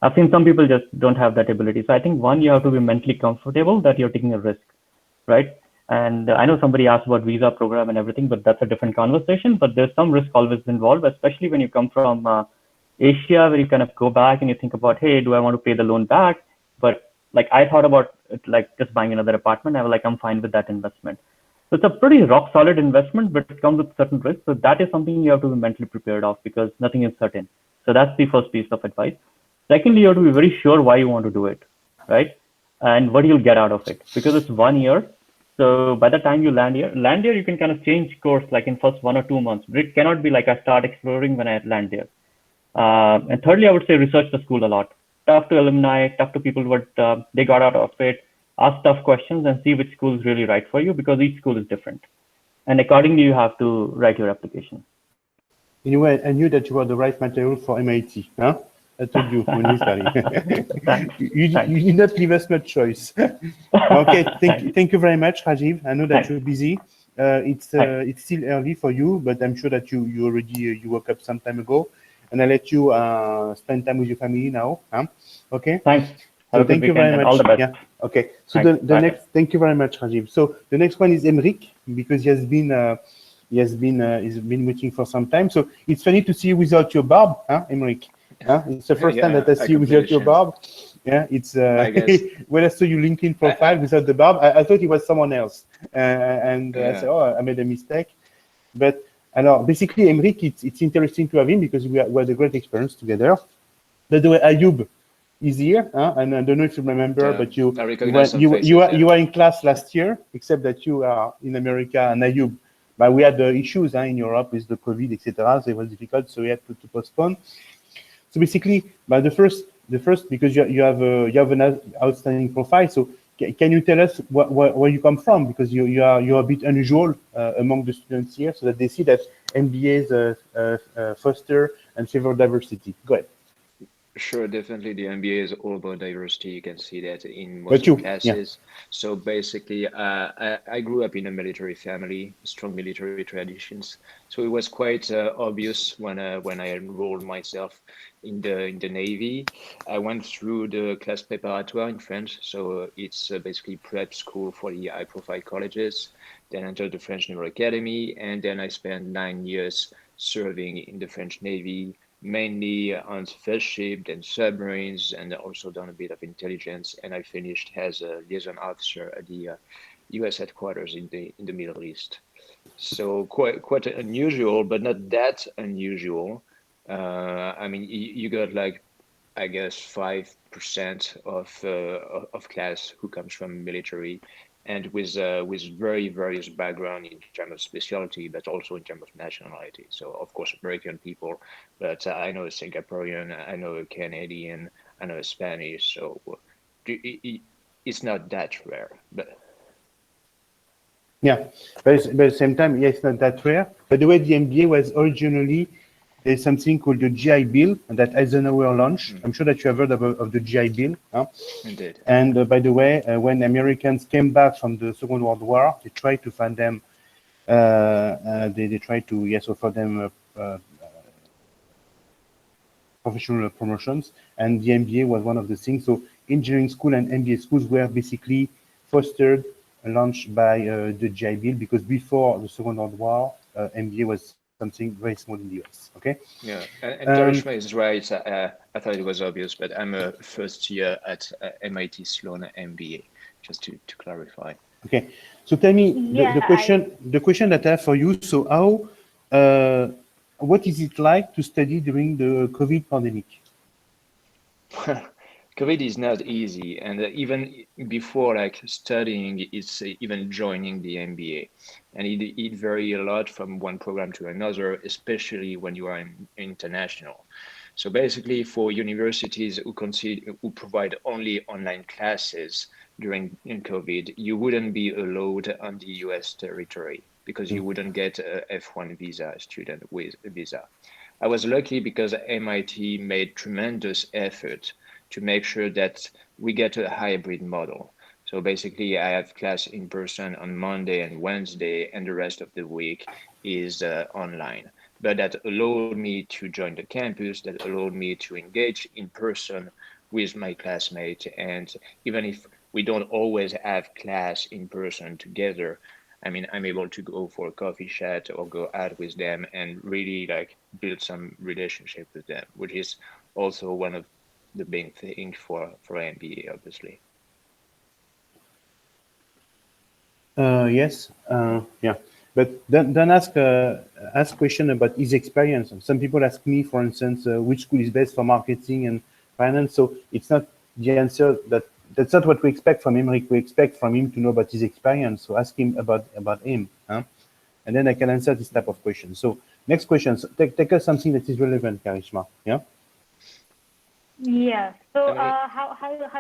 I've seen some people just don't have that ability. So I think one, you have to be mentally comfortable that you're taking a risk, right? And I know somebody asked about visa program and everything, but that's a different conversation. But there's some risk always involved, especially when you come from Asia, where you kind of go back and you think about, hey, do I want to pay the loan back? But like I thought about it, like just buying another apartment. I was like, I'm fine with that investment. So it's a pretty rock solid investment, but it comes with certain risks. So that is something you have to be mentally prepared of, because nothing is certain. So that's the first piece of advice. Secondly, you have to be very sure why you want to do it, right? And what you'll get out of it, because it's 1 year. So by the time you land here, you can kind of change course like in first 1 or 2 months, but it cannot be like I start exploring when I land there. And thirdly, I would say research the school a lot. Talk to alumni, talk to people what they got out of it, ask tough questions and see which school is really right for you, because each school is different. And accordingly, you have to write your application. Anyway, I knew that you were the right material for MIT. I told you when we started. you did not leave us much choice. Okay, thank you very much, Rajiv. I know that you're busy. It's still early for you, but I'm sure that you already woke up some time ago, and I let you spend time with your family now. Okay. Thanks. So thank you very much. All the best. Yeah. Okay. So the next. Thank you very much, Rajiv. So the next one is Emric, because he's been waiting for some time. So it's funny to see you without your barb, Emric. It's the first time that I see you without your barb. Yeah, it's I guess. when I saw your LinkedIn profile without the barb, I thought it was someone else, and I said, oh, I made a mistake. But alors, basically, Emric, it's interesting to have him because we had a great experience together. By the way, Ayub is here, and I don't know if you remember, but you were in class last year, except that you are in America, and Ayub. But we had issues in Europe with the COVID, etc. So it was difficult, so we had to postpone. So basically, but the first, because you have an outstanding profile. So can you tell us where you come from? Because you're a bit unusual among the students here, so that they see that MBAs foster and favor diversity. Go ahead. Sure, definitely the MBA is all about diversity. You can see that in most of the classes. Yeah. So basically, I grew up in a military family, strong military traditions. So it was quite obvious when I enrolled myself in the Navy. I went through the classe préparatoire in French. So it's basically prep school for the high-profile colleges. Then entered the French Naval Academy, and then I spent 9 years serving in the French Navy, mainly on fish ships and submarines, and also done a bit of intelligence. And I finished as a liaison officer at the U.S. headquarters in the Middle East. So quite unusual, but not that unusual. I mean, you got like, I guess, 5% of class who comes from military, and with very various background in terms of specialty, but also in terms of nationality. So of course American people, but I know a Singaporean, I know a Canadian, I know a Spanish. So it's not that rare, but yeah, but at the same time, yeah, it's not that rare. By the way, the MBA was originally, there's something called the GI Bill that Eisenhower launched. I'm sure that you have heard of the GI Bill. Huh? Indeed. And by the way, when Americans came back from the Second World War, they tried to find them, they tried to, yes, offer them professional promotions. And the MBA was one of the things. So engineering school and MBA schools were basically fostered and launched by the GI Bill, because before the Second World War, MBA was something very small in the US. Okay. Yeah, and Karishma is right. I thought it was obvious, but I'm a first year at MIT Sloan MBA, just to clarify. Okay, so tell me the question that I have for you. So how, what is it like to study during the COVID pandemic? COVID is not easy, and even before like studying, it's even joining the MBA, and it varies a lot from one program to another, especially when you are international. So basically, for universities who provide only online classes during COVID, you wouldn't be allowed on the US territory because you wouldn't get a F1 visa, student with a visa. I was lucky because MIT made tremendous effort to make sure that we get a hybrid model. So basically, I have class in person on Monday and Wednesday, and the rest of the week is online. But that allowed me to join the campus, that allowed me to engage in person with my classmates. And even if we don't always have class in person together, I mean, I'm able to go for a coffee chat or go out with them and really like build some relationship with them, which is also one of the big thing for MBA, obviously. Yes, yeah, but then ask question about his experience. Some people ask me, for instance, which school is best for marketing and finance. So it's not the answer that's not what we expect from him. We expect from him to know about his experience. So ask him about him, huh? And then I can answer this type of question. So next question, so take us something that is relevant, Karishma. Yeah. Yeah. So how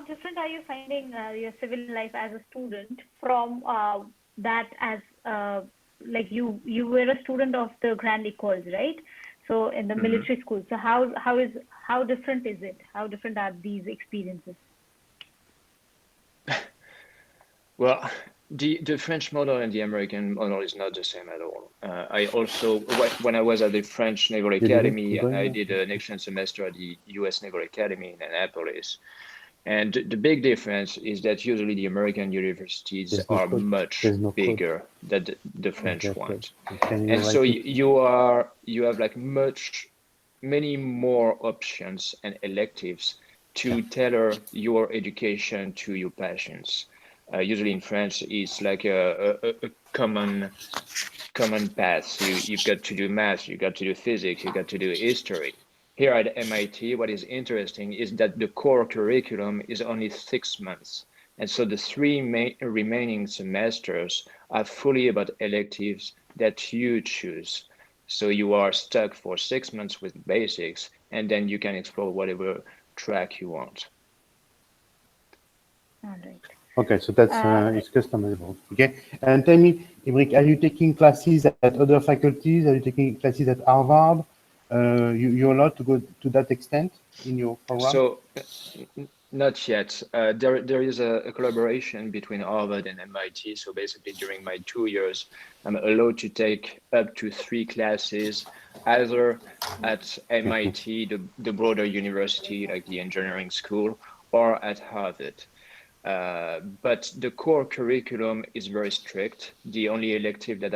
different are you finding your civil life as a student from that as like you were a student of the Grand Écoles, right? So in the military school. So how different is it? How different are these experiences? Well, the French model and the American model is not the same at all. I also, when I was at the French Naval Academy, I did an exchange semester at the US Naval Academy in Annapolis. And the big difference is that usually the American universities are much bigger than the French ones. And so you have like much many more options and electives to tailor your education to your passions. Usually in France, it's like a common path. You've got to do math, you got to do physics, you got to do history. Here at MIT, what is interesting is that the core curriculum is only 6 months. And so the three remaining semesters are fully about electives that you choose. So you are stuck for 6 months with basics, and then you can explore whatever track you want. All right. Okay, so that's it's customizable. Okay, and tell me, Imric, are you taking classes at other faculties? Are you taking classes at Harvard? You're allowed to go to that extent in your program? So not yet. There is a collaboration between Harvard and MIT. So basically, during my 2 years, I'm allowed to take up to 3 classes, either at MIT, the broader university, like the engineering school, or at Harvard. But the core curriculum is very strict. The only elective that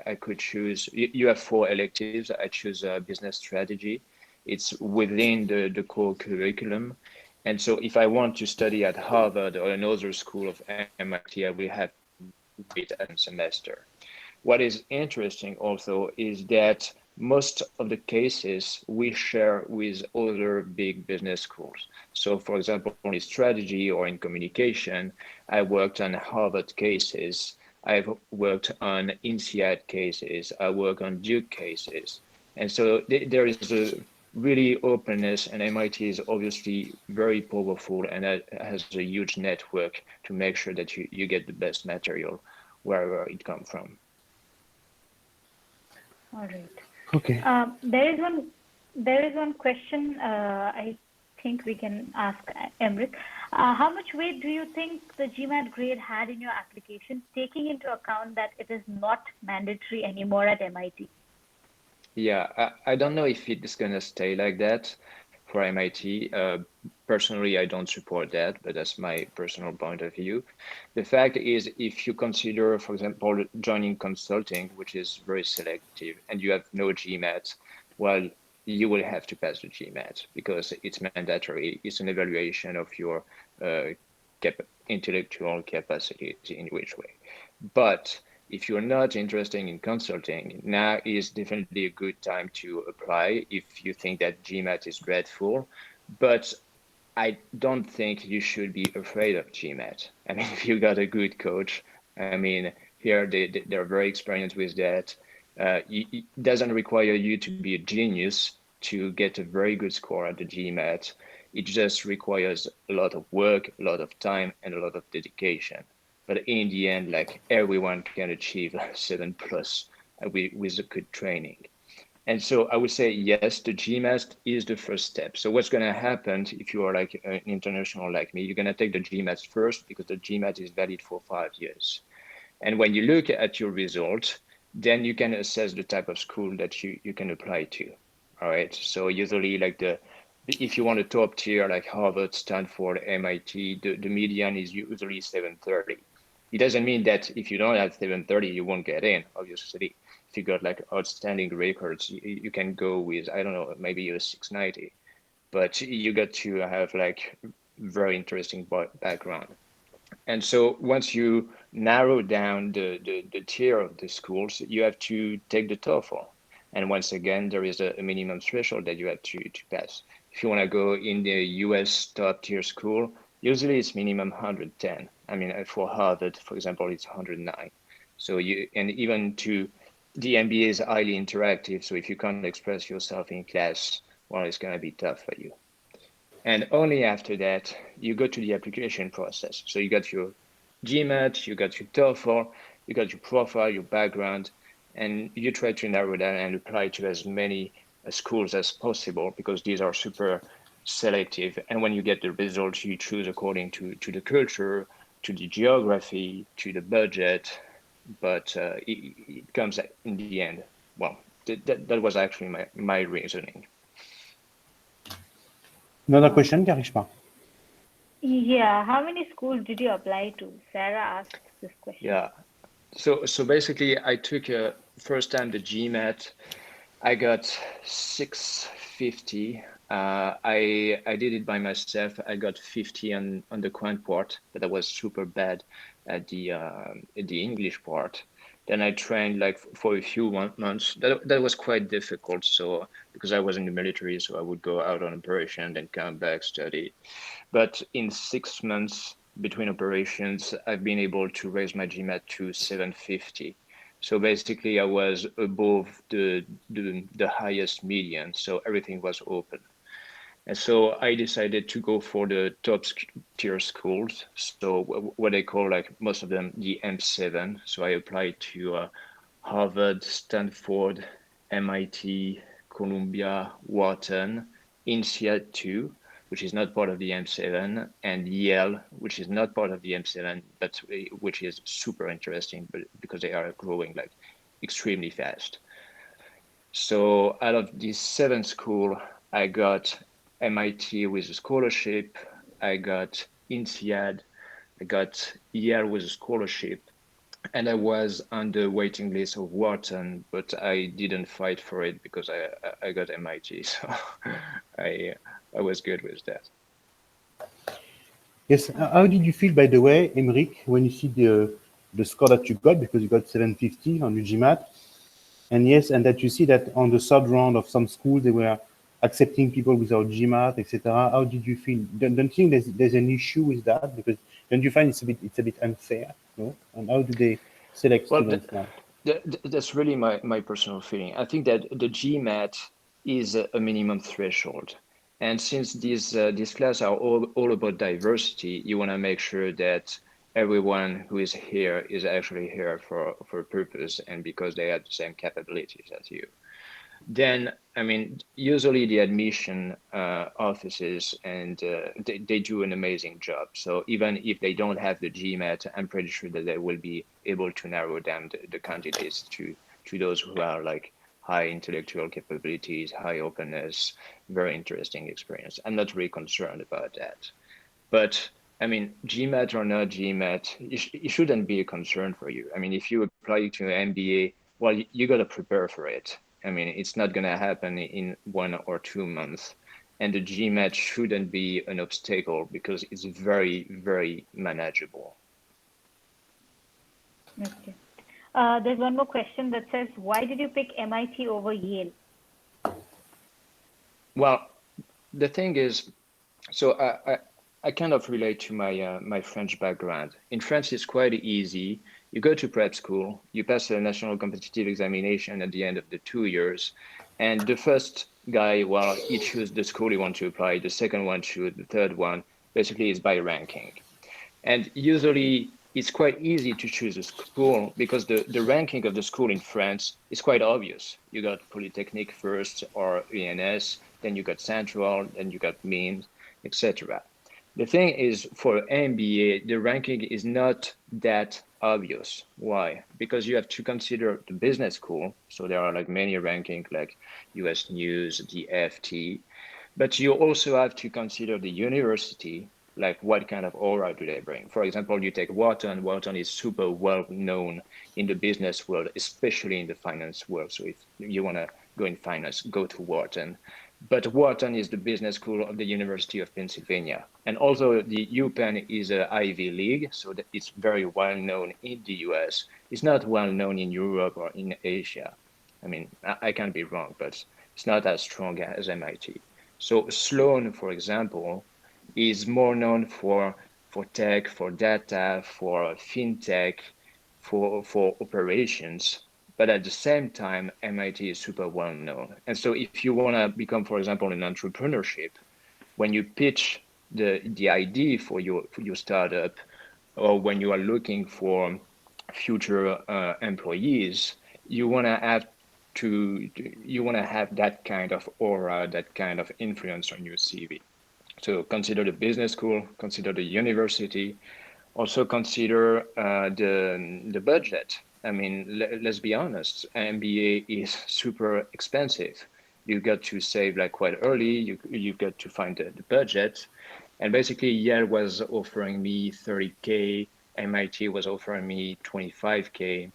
I could choose, you have 4 electives. I choose business strategy. It's within the core curriculum. And so if I want to study at Harvard or another school of MIT, I will have to wait a semester. What is interesting also is that most of the cases we share with other big business schools. So for example, in strategy or in communication, I worked on Harvard cases. I've worked on INSEAD cases. I work on Duke cases. And so there is a really openness, and MIT is obviously very powerful and has a huge network to make sure that you get the best material wherever it comes from. All right. Okay. There is one question I think we can ask Emric. How much weight do you think the GMAT grade had in your application, taking into account that it is not mandatory anymore at MIT? Yeah, I don't know if it's going to stay like that for MIT. Personally, I don't support that, but that's my personal point of view. The fact is, if you consider, for example, joining consulting, which is very selective, and you have no GMAT, well, you will have to pass the GMAT because it's mandatory. It's an evaluation of your intellectual capacity in which way. But if you're not interested in consulting, now is definitely a good time to apply if you think that GMAT is dreadful. But I don't think you should be afraid of GMAT. I mean, if you got a good coach, I mean, here they're very experienced with that. It doesn't require you to be a genius to get a very good score at the GMAT. It just requires a lot of work, a lot of time, and a lot of dedication. But in the end, like everyone can achieve 7+ with a good training. And so I would say, yes, the GMAT is the first step. So what's going to happen if you are like an international like me, you're going to take the GMAT first because the GMAT is valid for 5 years. And when you look at your results, then you can assess the type of school that you can apply to. All right. So usually like if you want a top tier like Harvard, Stanford, MIT, the median is usually 730. It doesn't mean that if you don't have 730, you won't get in, obviously. If you got like outstanding records, you can go with, I don't know, maybe a 690, but you got to have like very interesting background. And so once you narrow down the tier of the schools, you have to take the TOEFL. And once again, there is a minimum threshold that you have to pass. If you want to go in the US top tier school, usually it's minimum 110. I mean, for Harvard, for example, it's 109. So and even the MBA is highly interactive. So if you can't express yourself in class, well, it's going to be tough for you. And only after that, you go to the application process. So you got your GMAT, you got your TOEFL, you got your profile, your background, and you try to narrow down and apply to as many schools as possible because these are super selective. And when you get the results, you choose according to the culture, to the geography, to the budget. But it comes in the end. Well, that was actually my reasoning. Another question, Karishma? Yeah, how many schools did you apply to? Sarah asked this question. Yeah, so basically I took first time the GMAT. I got 50. I did it by myself. I got 50 on the quant part, but I was super bad at the English part. Then I trained like for a few months. That was quite difficult. So because I was in the military, so I would go out on operation, then come back, study. But in 6 months between operations, I've been able to raise my GMAT to 750. So basically, I was above the highest median. So everything was open. And so I decided to go for the top tier schools. So what they call, like most of them, the M7. So I applied to Harvard, Stanford, MIT, Columbia, Wharton, INSEAD too, which is not part of the M7, and Yale, which is not part of the M7, but which is super interesting, but because they are growing like extremely fast. So out of these 7 schools, I got MIT with a scholarship, I got INSEAD, I got Yale with a scholarship, and I was on the waiting list of Wharton, but I didn't fight for it because I got MIT, so I was good with that. Yes. How did you feel, by the way, Emeric, when you see the score that you got, because you got 750 on your GMAT, and yes, and that you see that on the third round of some schools they were accepting people without GMAT, etc. How did you feel? Don't you think there's an issue with that? Because don't you find it's a bit unfair? No? And how do they select students now? That's really my personal feeling. I think that the GMAT is a minimum threshold. And since these classes are all about diversity, you want to make sure that everyone who is here is actually here for a purpose and because they have the same capabilities as you. Then, I mean, usually the admission offices and they do an amazing job. So even if they don't have the GMAT, I'm pretty sure that they will be able to narrow down the candidates to those who are like high intellectual capabilities, high openness, very interesting experience. I'm not really concerned about that. But I mean, GMAT or not GMAT, it shouldn't be a concern for you. I mean, if you apply to an MBA, well, you got to prepare for it. I mean, it's not going to happen in 1 or 2 months. And the GMAT shouldn't be an obstacle because it's very, very manageable. Okay. There's one more question that says, why did you pick MIT over Yale? Well, the thing is, so I kind of relate to my French background. In France, it's quite easy. You go to prep school, you pass a national competitive examination at the end of the 2 years, and the first guy, well, he chooses the school he wants to apply, the second one chooses, the third one, basically is by ranking. And usually it's quite easy to choose a school because the ranking of the school in France is quite obvious. You got Polytechnique first or ENS, then you got Central, then you got Means, etc. The thing is, for MBA, the ranking is not that obvious. Why? Because you have to consider the business school. So there are like many rankings like US News, the FT, but you also have to consider the university, like what kind of aura do they bring? For example, you take Wharton. Wharton is super well known in the business world, especially in the finance world. So if you want to go in finance, go to Wharton. But Wharton is the business school of the University of Pennsylvania. And also the UPenn is an Ivy League, so that it's very well known in the US. It's not well known in Europe or in Asia. I mean, I can be wrong, but it's not as strong as MIT. So Sloan, for example, is more known for tech, for data, for fintech, for operations. But at the same time, MIT is super well known. And so if you want to become, for example, an entrepreneurship, when you pitch the idea for your startup, or when you are looking for future employees, you want to have that kind of aura, that kind of influence on your CV. So consider the business school, consider the university, also consider the budget. I mean, let's be honest, MBA is super expensive. You got to save like quite early, you got to find the budget. And basically Yale was offering me 30K, MIT was offering me 25K,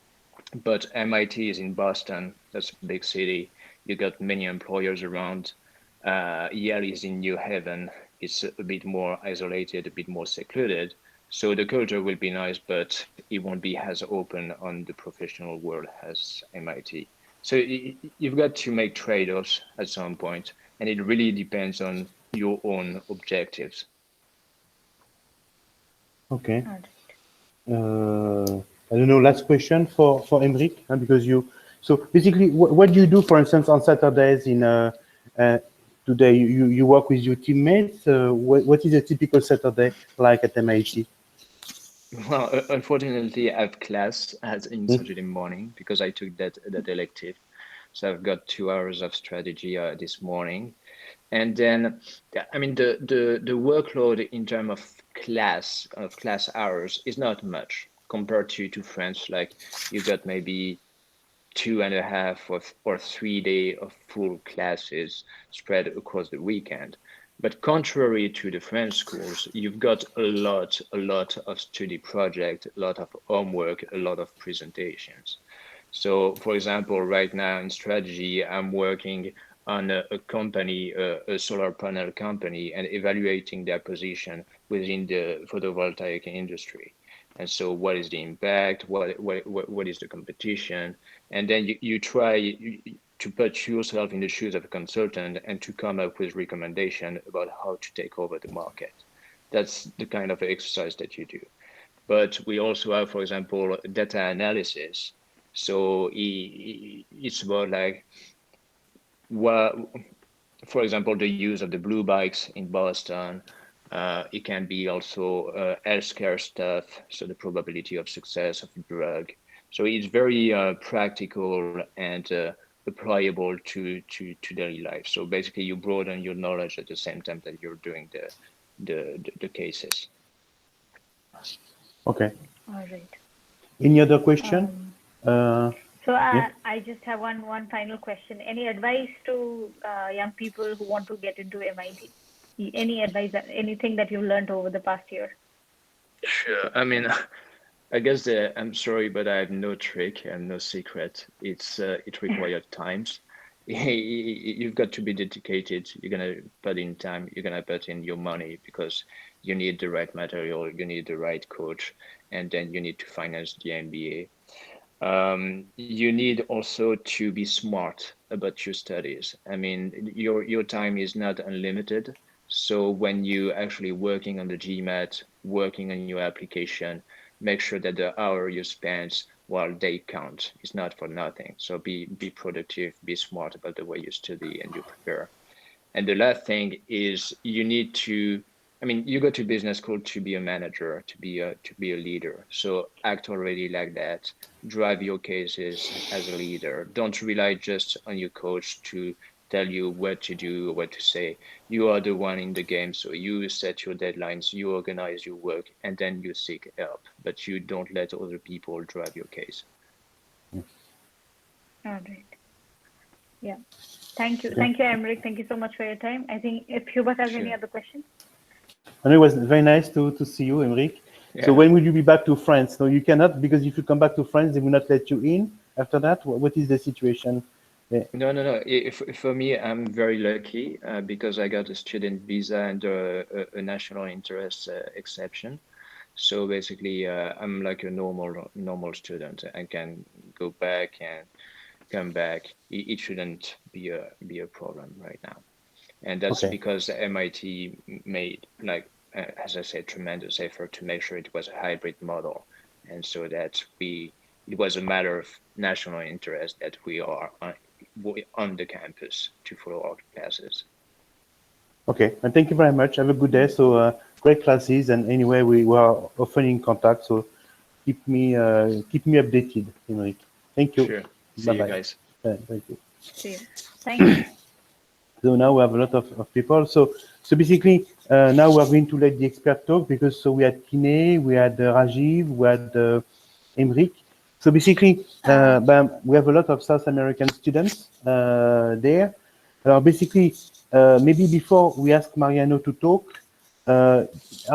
but MIT is in Boston, that's a big city. You got many employers around. Yale is in New Haven. It's a bit more isolated, a bit more secluded. So the culture will be nice, but it won't be as open on the professional world as MIT. So you've got to make trade-offs at some point, and it really depends on your own objectives. Okay. I don't know, last question for Emric, because so basically, what do you do, for instance, on Saturdays today? You work with your teammates. What is a typical Saturday like at MIT? Well, unfortunately, I have class in Saturday morning because I took that elective. So I've got 2 hours of strategy this morning. And then, I mean, the workload in terms of class hours is not much compared to France. Like you got maybe 2.5 or 3 days of full classes spread across the weekend. But contrary to the French schools, you've got a lot of study project, a lot of homework, a lot of presentations. So, for example, right now in strategy, I'm working on a company, a solar panel company, and evaluating their position within the photovoltaic industry. And so what is the impact? What is the competition? And then you try to put yourself in the shoes of a consultant and to come up with recommendation about how to take over the market. That's the kind of exercise that you do. But we also have, for example, data analysis. So it's about like, for example, the use of the blue bikes in Boston. It can be also healthcare stuff, so the probability of success of a drug. So it's very practical and applicable to daily life. So basically, you broaden your knowledge at the same time that you're doing the cases. Okay. All right. Any other question? Yeah. I just have one final question. Any advice to young people who want to get into MIT? Any advice, anything that you've learned over the past year? Sure. I mean, I guess I'm sorry, but I have no trick and no secret. It required times. You've got to be dedicated. You're gonna put in time. You're gonna put in your money because you need the right material. You need the right coach, and then you need to finance the MBA. You need also to be smart about your studies. I mean, your time is not unlimited. So when you actually working on the GMAT, working on your application, make sure that the hour you spend while they count is not for nothing. So be productive, be smart about the way you study and you prepare. And the last thing is you need to, I mean, you go to business school to be a manager, to be a leader. So act already like that. Drive your cases as a leader. Don't rely just on your coach to tell you what to do, what to say. You are the one in the game, so you set your deadlines, you organize your work, and then you seek help. But you don't let other people drive your case. All right. Yeah. Thank you. Thank you, Emric. Thank you so much for your time. I think if Hubert has any other questions. And it was very nice to see you, Emric. Yeah. So when will you be back to France? No, you cannot, because if you come back to France, they will not let you in after that. What is the situation? Yeah. No. For me, I'm very lucky because I got a student visa and a national interest exception. So basically, I'm like a normal student. I can go back and come back. It shouldn't be a problem right now, and that's because MIT made, like as I said, tremendous effort to make sure it was a hybrid model, and so that it was a matter of national interest that we are on the campus to follow our classes. Okay, and thank you very much. Have a good day. So great classes, and anyway, we are often in contact. So keep me updated, Emric. Thank you. Sure. See you guys. Thank you. See you. Thank you. So now we have a lot of people. So basically, now we are going to let the expert talk because so we had Kine, we had Rajiv, we had Emric. So basically, we have a lot of South American students there. Basically, maybe before we ask Mariano to talk, are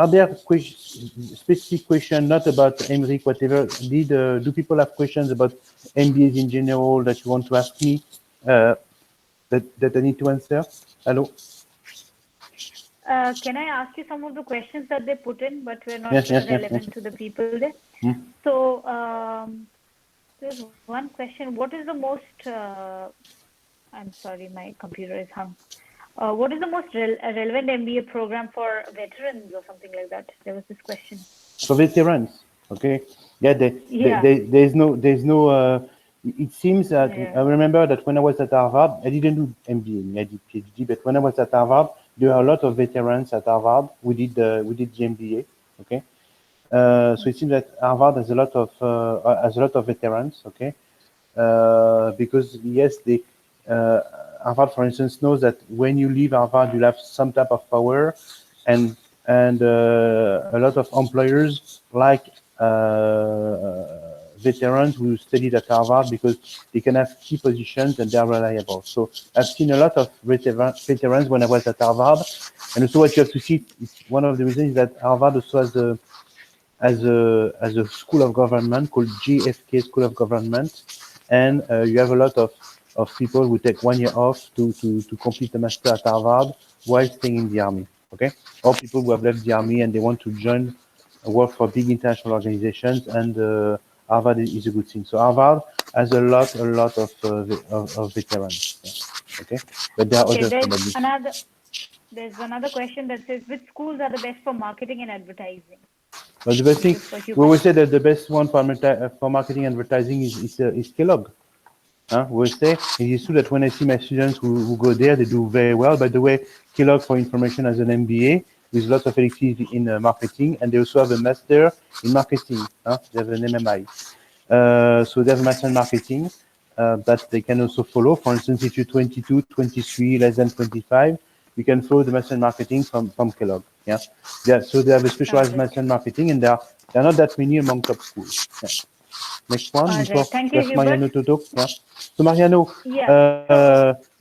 there specific questions, not about Emric, whatever? Do people have questions about MBAs in general that you want to ask me? that I need to answer? Hello? Can I ask you some of the questions that they put in, but we're not relevant to the people there? So there's one question. What is the most, I'm sorry, my computer is hung. What is the most relevant MBA program for veterans or something like that? There was this question. For veterans, okay. Yeah, there's no, it seems that, I remember that when I was at Harvard, I didn't do MBA, I did PhD, but when I was at Harvard, there are a lot of veterans at Harvard. We did the MBA, okay. So it seems that Harvard has a lot of veterans, okay. Because yes, Harvard, for instance, knows that when you leave Harvard, you'll have some type of power, and a lot of employers like veterans who studied at Harvard because they can have key positions and they are reliable. So I've seen a lot of veterans when I was at Harvard, and also what you have to see, one of the reasons is that Harvard also has a school of government called JFK School of Government, and you have a lot of people who take 1 year off to complete a master at Harvard while staying in the army, okay? Or people who have left the army and they want to work for big international organizations, and Harvard is a good thing. So Harvard has a lot of veterans, yeah. Okay? But there are others probably. There's another question that says, which schools are the best for marketing and advertising? Well, the best thing, we always say that the best one for marketing and advertising is Kellogg. We say, it is true that when I see my students who go there, they do very well. By the way, Kellogg, for information, has an MBA with lots of electives in marketing, and they also have a master in marketing. They have an MMI. So they have a master in marketing that they can also follow. For instance, if you're 22, 23, less than 25, you can follow the master in marketing from Kellogg. Yeah. So they have a specialized master in marketing, and there are not that many among top schools. Yeah. Next one, before Mariano to talk. Yeah. So Mariano,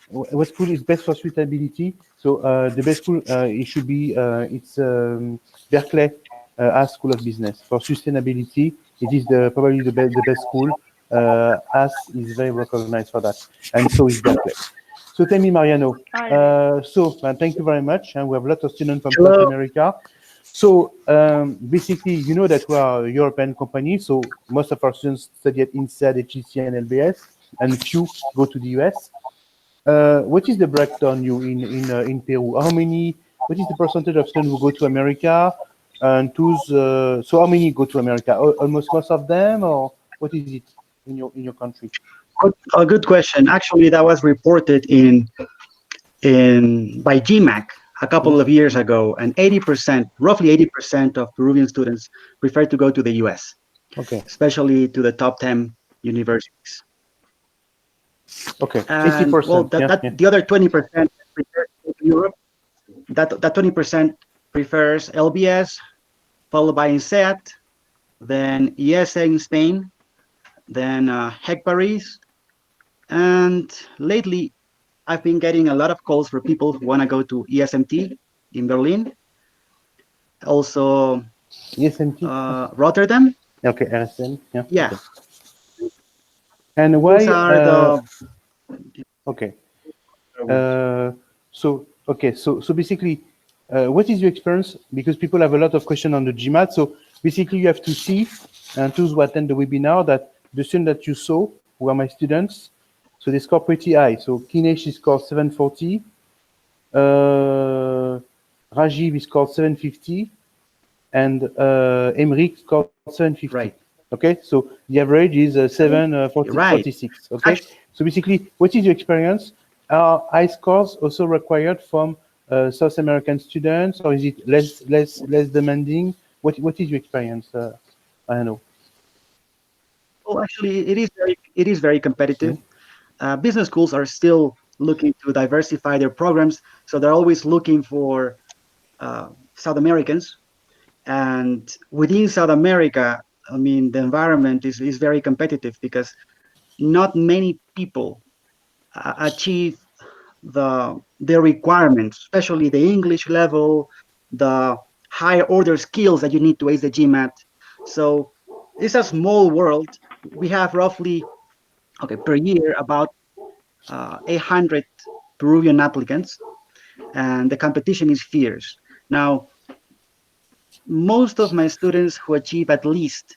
what school is best for suitability? So the best school it should be it's Berkeley School of Business. For sustainability, it is probably the best school. is very recognized for that, and so is Berkeley. So tell me, Mariano. Thank you very much. And we have a lot of students from South America. So basically, you know that we are a European company. So most of our students study at INSEAD, HEC, and LBS, and few go to the US. What is the breakdown in Peru? What is the percentage of students who go to America? And so how many go to America? Almost most of them, or what is it in your country? A good question. Actually, that was reported by GMAT a couple of years ago, and roughly 80% of Peruvian students prefer to go to the US, especially to the top 10 universities. Okay, and 80%. Well, the other 20% prefers to go to Europe. That 20% prefers LBS, followed by INSEAD, then ESA in Spain, then HEC Paris, and lately I've been getting a lot of calls for people who want to go to ESMT in Berlin, also ESMT, Rotterdam. Okay, RSM, yeah. Yeah. Okay. And why? So basically, what is your experience? Because people have a lot of questions on the GMAT. So basically, you have to see, and those who attend the webinar, that the students that you saw, who are my students, so they score pretty high. So Kinesh is scored 740, Rajiv is scored 750, and Emric scored 750. Right. Okay, so the average is 746. Okay, so basically, what is your experience? Are high scores also required from South American students, or is it less demanding? What is your experience? I don't know. Well, actually, it is very competitive. Business schools are still looking to diversify their programs, so they're always looking for South Americans. And within South America, I mean, the environment is very competitive because not many people achieve the requirements, especially the English level, the higher order skills that you need to ace the GMAT. So it's a small world. We have roughly, per year, about 800 Peruvian applicants, and the competition is fierce. Now, most of my students who achieve at least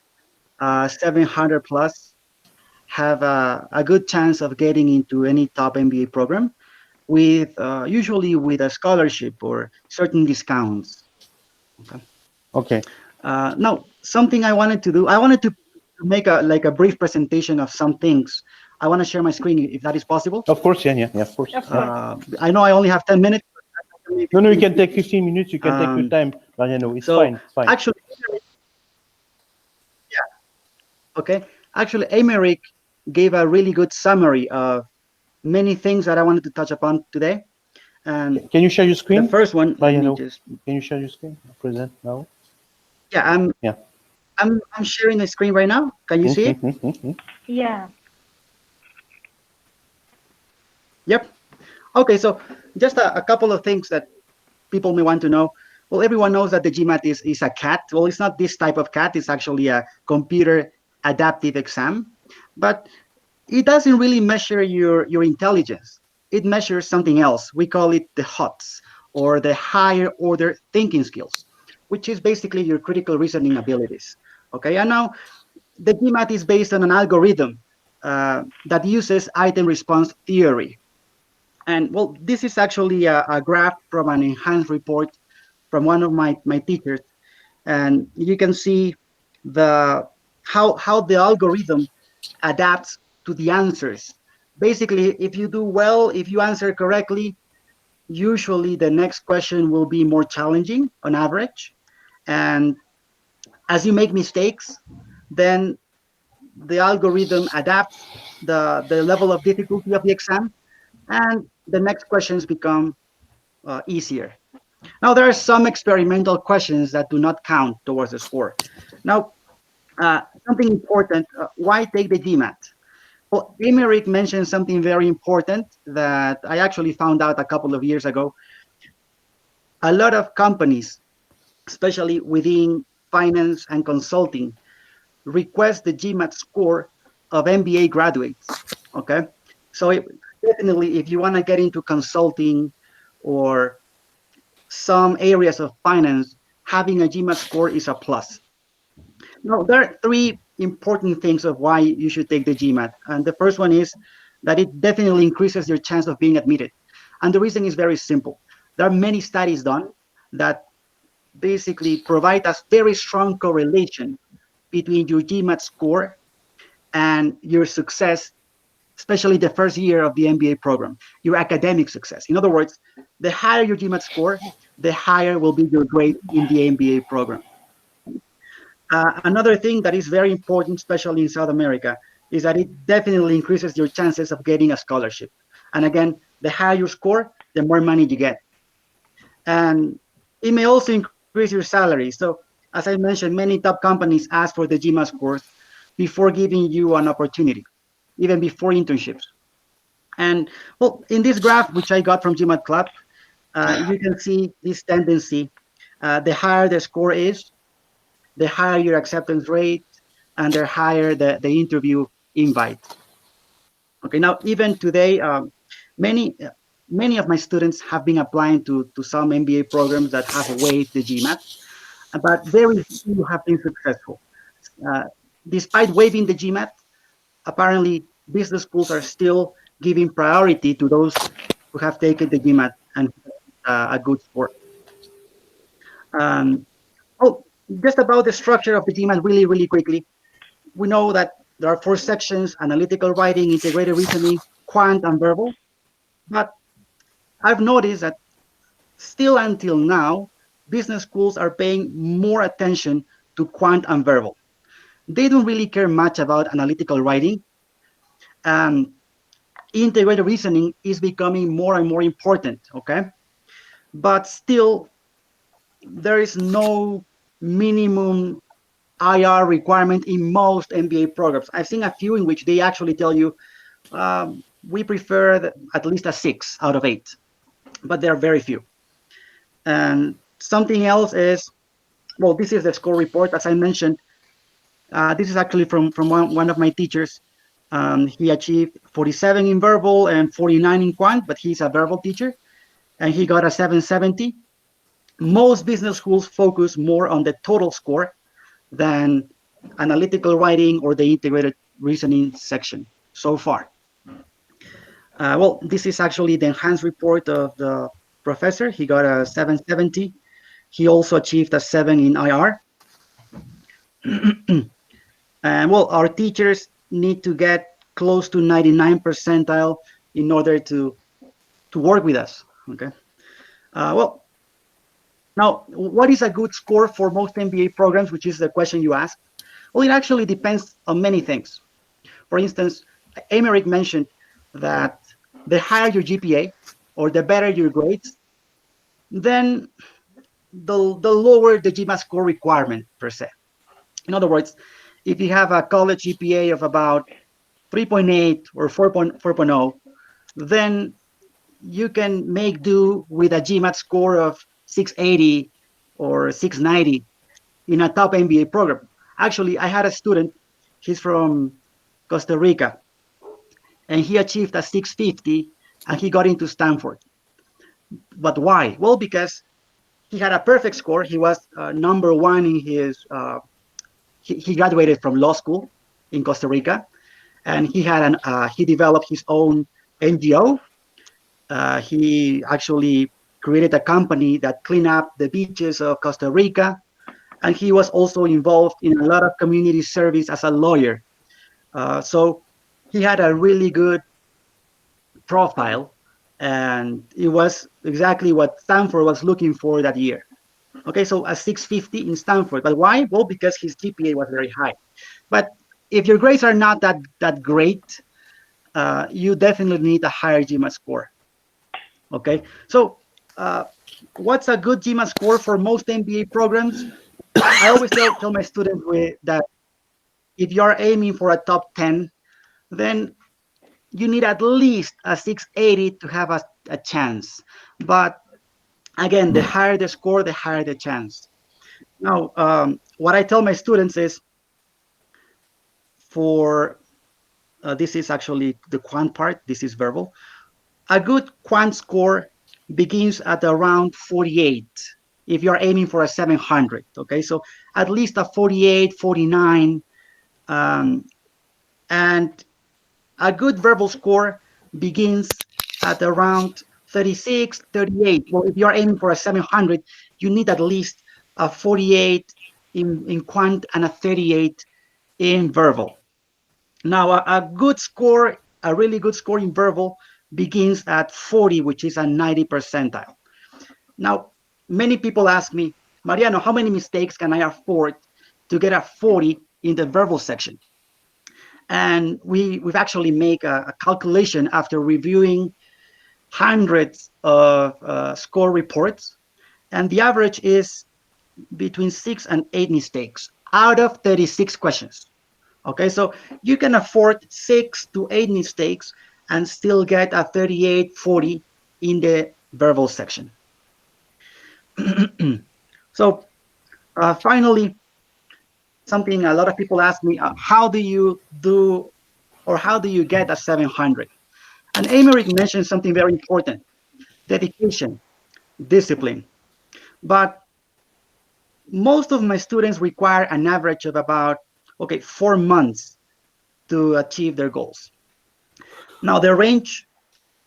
700 plus have a good chance of getting into any top MBA program, with usually with a scholarship or certain discounts. Okay. Now, something I wanted to do, I wanted to make a brief presentation of some things. I want to share my screen if that is possible. Of course, yeah, of course. I know I only have 10 minutes. No, you can take 15 minutes. You can take your time, Mariano. It's fine. It's fine. Actually, yeah. Okay. Actually, Emerick gave a really good summary of many things that I wanted to touch upon today. And can you share your screen? The first one, Mariano, can you share your screen? Present now. Yeah, I'm sharing the screen right now. Can you see it? Yeah. Yep. Okay, so just a couple of things that people may want to know. Well, everyone knows that the GMAT is a CAT. Well, it's not this type of CAT. It's actually a computer adaptive exam, but it doesn't really measure your intelligence. It measures something else. We call it the HOTS, or the higher order thinking skills, which is basically your critical reasoning abilities. Okay, and now the GMAT is based on an algorithm that uses item response theory. And well, this is actually a graph from an enhanced report from one of my teachers. And you can see how the algorithm adapts to the answers. Basically, if you do well, if you answer correctly, usually the next question will be more challenging on average. And as you make mistakes, then the algorithm adapts the level of difficulty of the exam, and the next questions become easier. Now, there are some experimental questions that do not count towards the score. Now, something important, why take the GMAT? Well, Emerick mentioned something very important that I actually found out a couple of years ago. A lot of companies, especially within finance and consulting, request the GMAT score of MBA graduates, okay? So definitely, if you want to get into consulting or some areas of finance, having a GMAT score is a plus. Now, there are three important things of why you should take the GMAT. And the first one is that it definitely increases your chance of being admitted. And the reason is very simple. There are many studies done that basically provide us very strong correlation between your GMAT score and your success, especially the first year of the MBA program, your academic success. In other words, the higher your GMAT score, the higher will be your grade in the MBA program. Another thing that is very important, especially in South America, is that it definitely increases your chances of getting a scholarship. And again, the higher your score, the more money you get. And it may also increase your salary. So as I mentioned, many top companies ask for the GMAT scores before giving you an opportunity, even before internships. And well, in this graph, which I got from GMAT Club, you can see this tendency. The higher the score is, the higher your acceptance rate, and the higher the interview invite. Okay, now even today, many of my students have been applying to some MBA programs that have waived the GMAT, but very few have been successful. Despite waiving the GMAT, apparently business schools are still giving priority to those who have taken the GMAT and a good score. Just about the structure of the GMAT really, really quickly. We know that there are 4 sections: analytical writing, integrated reasoning, quant, and verbal. But I've noticed that still until now, business schools are paying more attention to quant and verbal. They don't really care much about analytical writing. Integrated reasoning is becoming more and more important, okay? But still, there is no minimum IR requirement in most MBA programs. I've seen a few in which they actually tell you, we prefer at least a 6 out of 8, but there are very few. And something else is, well, this is the score report, as I mentioned. This is actually from one of my teachers. He achieved 47 in verbal and 49 in quant, but he's a verbal teacher, and he got a 770. Most business schools focus more on the total score than analytical writing or the integrated reasoning section so far. Well, this is actually the enhanced report of the professor. He got a 770. He also achieved a 7 in IR. And well, our teachers need to get close to 99 percentile in order to work with us. Okay. Well, now, what is a good score for most MBA programs, which is the question you asked? Well, it actually depends on many things. For instance, Emerick mentioned that the higher your GPA or the better your grades, then the lower the GMAT score requirement per se. In other words, if you have a college GPA of about 3.8 or 4.0, then you can make do with a GMAT score of 680 or 690 in a top MBA program. Actually, I had a student, he's from Costa Rica, and he achieved a 650 and he got into Stanford. But why? Well, because he had a perfect score. He was number one in his, he graduated from law school in Costa Rica, and he had he developed his own NGO. He actually created a company that cleaned up the beaches of Costa Rica, and he was also involved in a lot of community service as a lawyer. So he had a really good profile, and it was exactly what Stanford was looking for that year. Okay, so a 650 in Stanford. But why? Well, because his GPA was very high. But if your grades are not that great, you definitely need a higher GMAT score. Okay, so what's a good GMAT score for most MBA programs? I always tell my students that if you are aiming for a top 10, then you need at least a 680 to have a chance. But again, the higher the score, the higher the chance. Now, what I tell my students is for, this is actually the quant part, this is verbal. A good quant score begins at around 48 if you're aiming for a 700, okay? So at least a 48, 49, and a good verbal score begins at around 36, 38. Well, if you're aiming for a 700, you need at least a 48 in quant and a 38 in verbal. Now, a good score, a really good score in verbal begins at 40, which is a 90 percentile. Now, many people ask me, Mariano, how many mistakes can I afford to get a 40 in the verbal section? And we've actually made a calculation after reviewing hundreds of score reports, and the average is between 6 and 8 mistakes out of 36 questions. Okay, so you can afford 6 to 8 mistakes and still get a 38, 40 in the verbal section. So finally, something a lot of people ask me, how do you do, or how do you get a 700? And Emerick mentioned something very important: dedication, discipline. But most of my students require an average of about, 4 months to achieve their goals. Now the range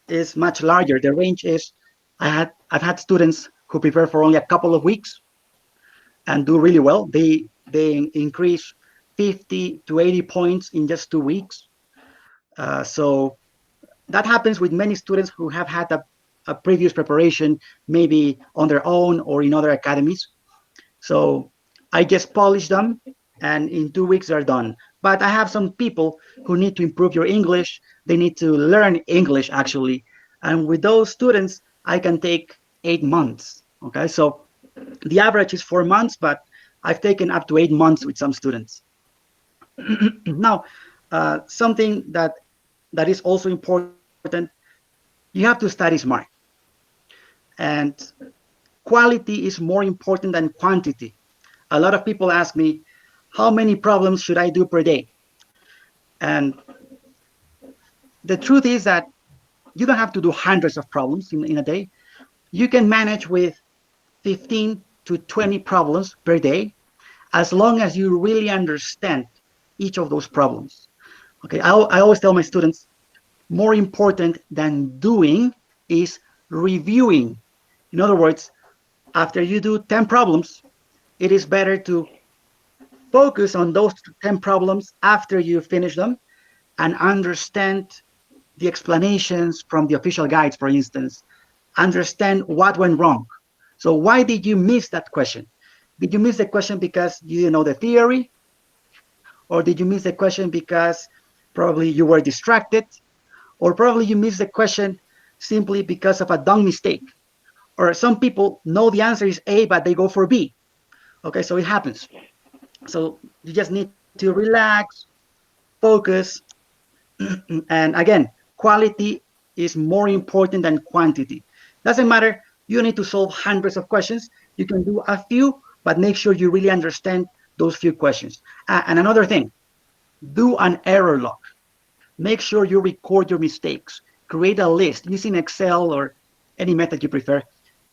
is much larger. The range is, I've had students who prepare for only a couple of weeks and do really well. They increase 50 to 80 points in just 2 weeks. So that happens with many students who have had a previous preparation, maybe on their own or in other academies. So I just polish them, and in 2 weeks they're done. But I have some people who need to improve your English. They need to learn English, actually. And with those students, I can take 8 months. Okay, so the average is 4 months, but I've taken up to 8 months with some students. Now, something that is also important, you have to study smart. And quality is more important than quantity. A lot of people ask me, how many problems should I do per day? And the truth is that you don't have to do hundreds of problems in a day. You can manage with 15 to 20 problems per day, as long as you really understand each of those problems. Okay, I always tell my students, more important than doing is reviewing. In other words, after you do 10 problems, it is better to focus on those 10 problems after you finish them and understand the explanations from the official guides, for instance, understand what went wrong. So why did you miss that question? Did you miss the question because you didn't know the theory? Or did you miss the question because probably you were distracted? Or probably you missed the question simply because of a dumb mistake? Or some people know the answer is A, but they go for B. Okay, so it happens. So you just need to relax, focus, and again, quality is more important than quantity. Doesn't matter, you need to solve hundreds of questions. You can do a few, but make sure you really understand those few questions. And another thing, do an error log. Make sure you record your mistakes. Create a list using Excel or any method you prefer.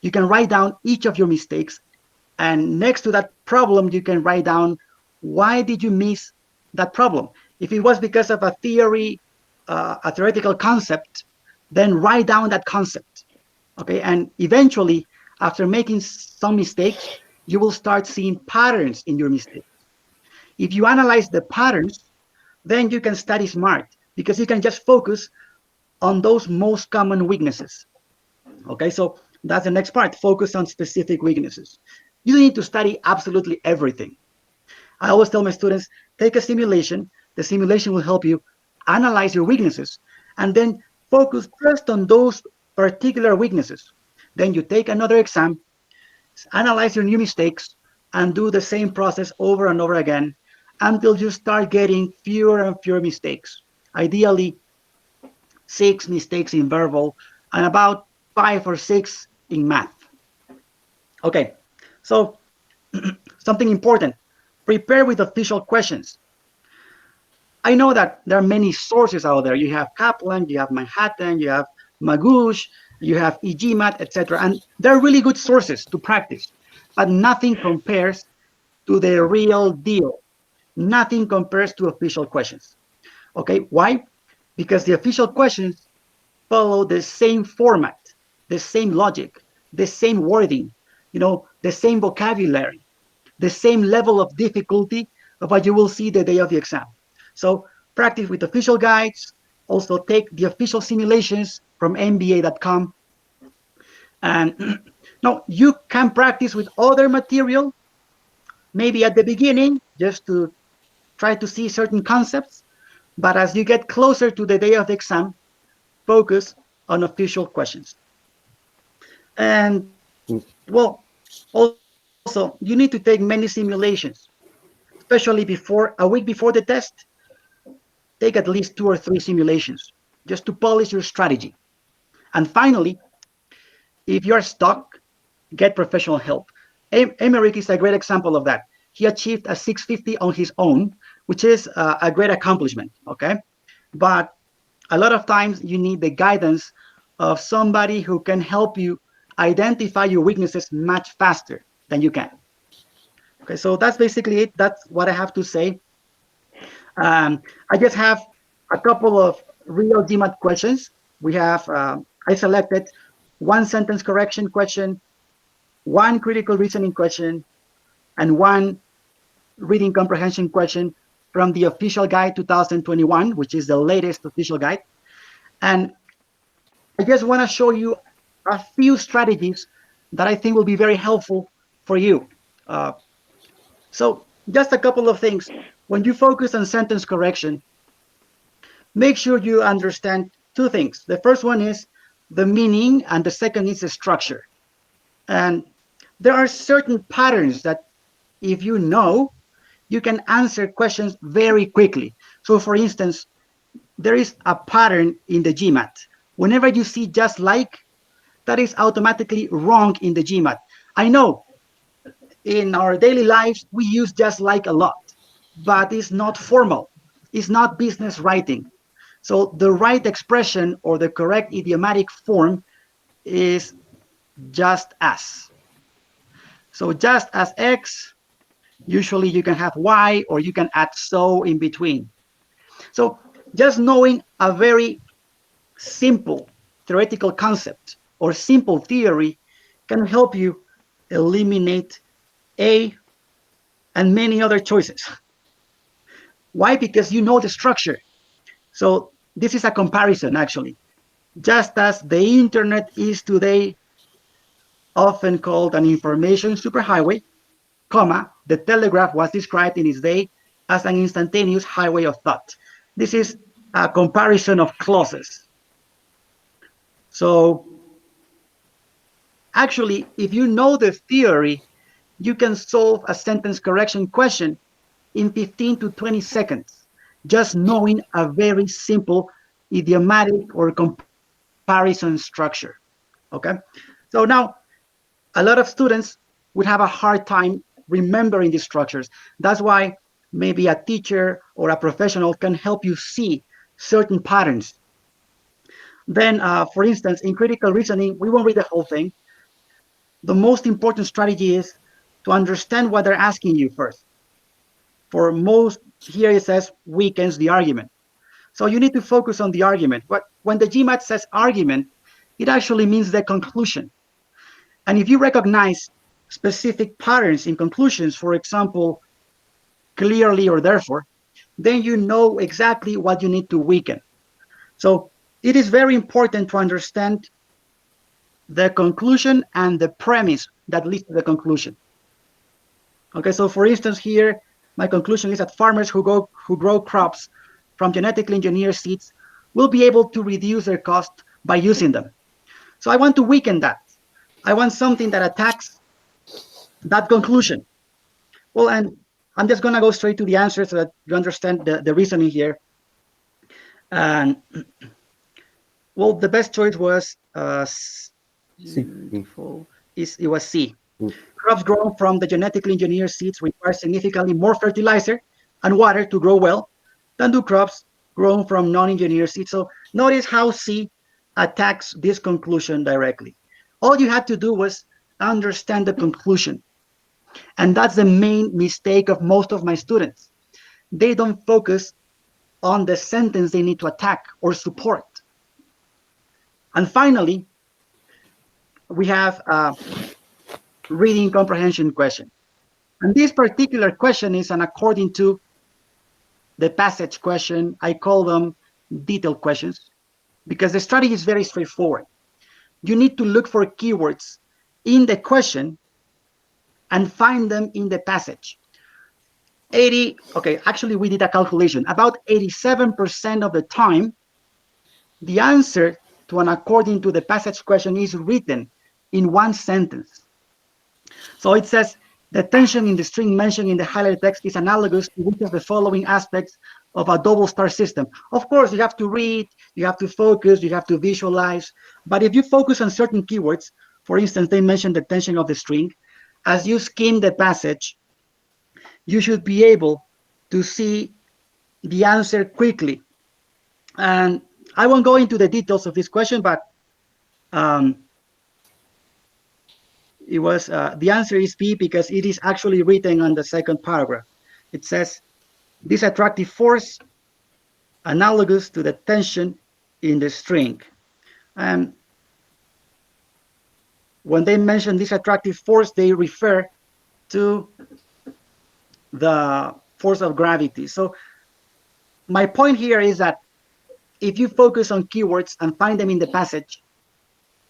You can write down each of your mistakes, and next to that problem, you can write down why did you miss that problem. If it was because of a theory, a theoretical concept, then write down that concept. Okay, and eventually, after making some mistakes, you will start seeing patterns in your mistakes. If you analyze the patterns, then you can study smart, because you can just focus on those most common weaknesses. Okay, so that's the next part, focus on specific weaknesses. You need to study absolutely everything. I always tell my students, take a simulation. The simulation will help you analyze your weaknesses and then focus just on those particular weaknesses. Then you take another exam, analyze your new mistakes, and do the same process over and over again until you start getting fewer and fewer mistakes. Ideally, 6 mistakes in verbal and about 5 or 6 in math. Okay, so something important, prepare with official questions. I know that there are many sources out there. You have Kaplan, you have Manhattan, you have Magoosh, you have GMAT, etc. And they're really good sources to practice, but nothing compares to the real deal. Nothing compares to official questions. Okay, why? Because the official questions follow the same format, the same logic, the same wording, the same vocabulary, the same level of difficulty of what you will see the day of the exam. So practice with official guides, also take the official simulations from MBA.com. And no, you can practice with other material, maybe at the beginning, just to try to see certain concepts. But as you get closer to the day of the exam, focus on official questions. And well, also you need to take many simulations, especially a week before the test. Take at least 2 or 3 simulations just to polish your strategy. And finally, if you're stuck, get professional help. Emerick is a great example of that. He achieved a 650 on his own, which is a great accomplishment, okay? But a lot of times you need the guidance of somebody who can help you identify your weaknesses much faster than you can. Okay, so that's basically it. That's what I have to say. I just have a couple of real GMAT questions. We have, I selected 1 sentence correction question, 1 critical reasoning question, and 1 reading comprehension question from the official guide 2021, which is the latest official guide. And I just want to show you a few strategies that I think will be very helpful for you. So just a couple of things. When you focus on sentence correction, make sure you understand 2 things. The first one is the meaning, and the second is the structure. And there are certain patterns that if you know, you can answer questions very quickly. So for instance, there is a pattern in the GMAT. Whenever you see just like, that is automatically wrong in the GMAT. I know in our daily lives, we use just like a lot, but it's not formal. It's not business writing. So the right expression or the correct idiomatic form is just as. So just as X, usually you can have Y, or you can add so in between. So just knowing a very simple theoretical concept or simple theory can help you eliminate A and many other choices. Why? Because you know the structure. So this is a comparison, actually. Just as the internet is today often called an information superhighway, comma, the telegraph was described in its day as an instantaneous highway of thought. This is a comparison of clauses. So actually, if you know the theory, you can solve a sentence correction question in 15 to 20 seconds, just knowing a very simple idiomatic or comparison structure. Okay, so now a lot of students would have a hard time remembering these structures. That's why maybe a teacher or a professional can help you see certain patterns. Then, for instance, in critical reasoning, we won't read the whole thing. The most important strategy is to understand what they're asking you first. For most, here it says weakens the argument. So you need to focus on the argument. But when the GMAT says argument, it actually means the conclusion. And if you recognize specific patterns in conclusions, for example, clearly or therefore, then you know exactly what you need to weaken. So it is very important to understand the conclusion and the premise that leads to the conclusion. Okay, so for instance, here, my conclusion is that farmers who grow crops from genetically engineered seeds will be able to reduce their cost by using them. So I want to weaken that. I want something that attacks that conclusion. Well, and I'm just going to go straight to the answer so that you understand the reasoning here. And well, the best choice was C. It was C. Crops grown from the genetically engineered seeds require significantly more fertilizer and water to grow well than do crops grown from non-engineered seeds. So notice how C attacks this conclusion directly. All you had to do was understand the conclusion. And that's the main mistake of most of my students. They don't focus on the sentence they need to attack or support. And finally, we have a reading comprehension question. And this particular question is an according to the passage question. I call them detailed questions because the strategy is very straightforward. You need to look for keywords in the question and find them in the passage. Actually, we did a calculation. About 87% of the time, the answer to an according to the passage question is written in one sentence. So it says, the tension in the string mentioned in the highlighted text is analogous to which of the following aspects of a double star system. Of course, you have to read, you have to focus, you have to visualize. But if you focus on certain keywords, for instance, they mentioned the tension of the string, as you skim the passage, you should be able to see the answer quickly. And I won't go into the details of this question, but it was the answer is B because it is actually written on the second paragraph. It says, this attractive force analogous to the tension in the string. And when they mention this attractive force, they refer to the force of gravity. So my point here is that if you focus on keywords and find them in the passage,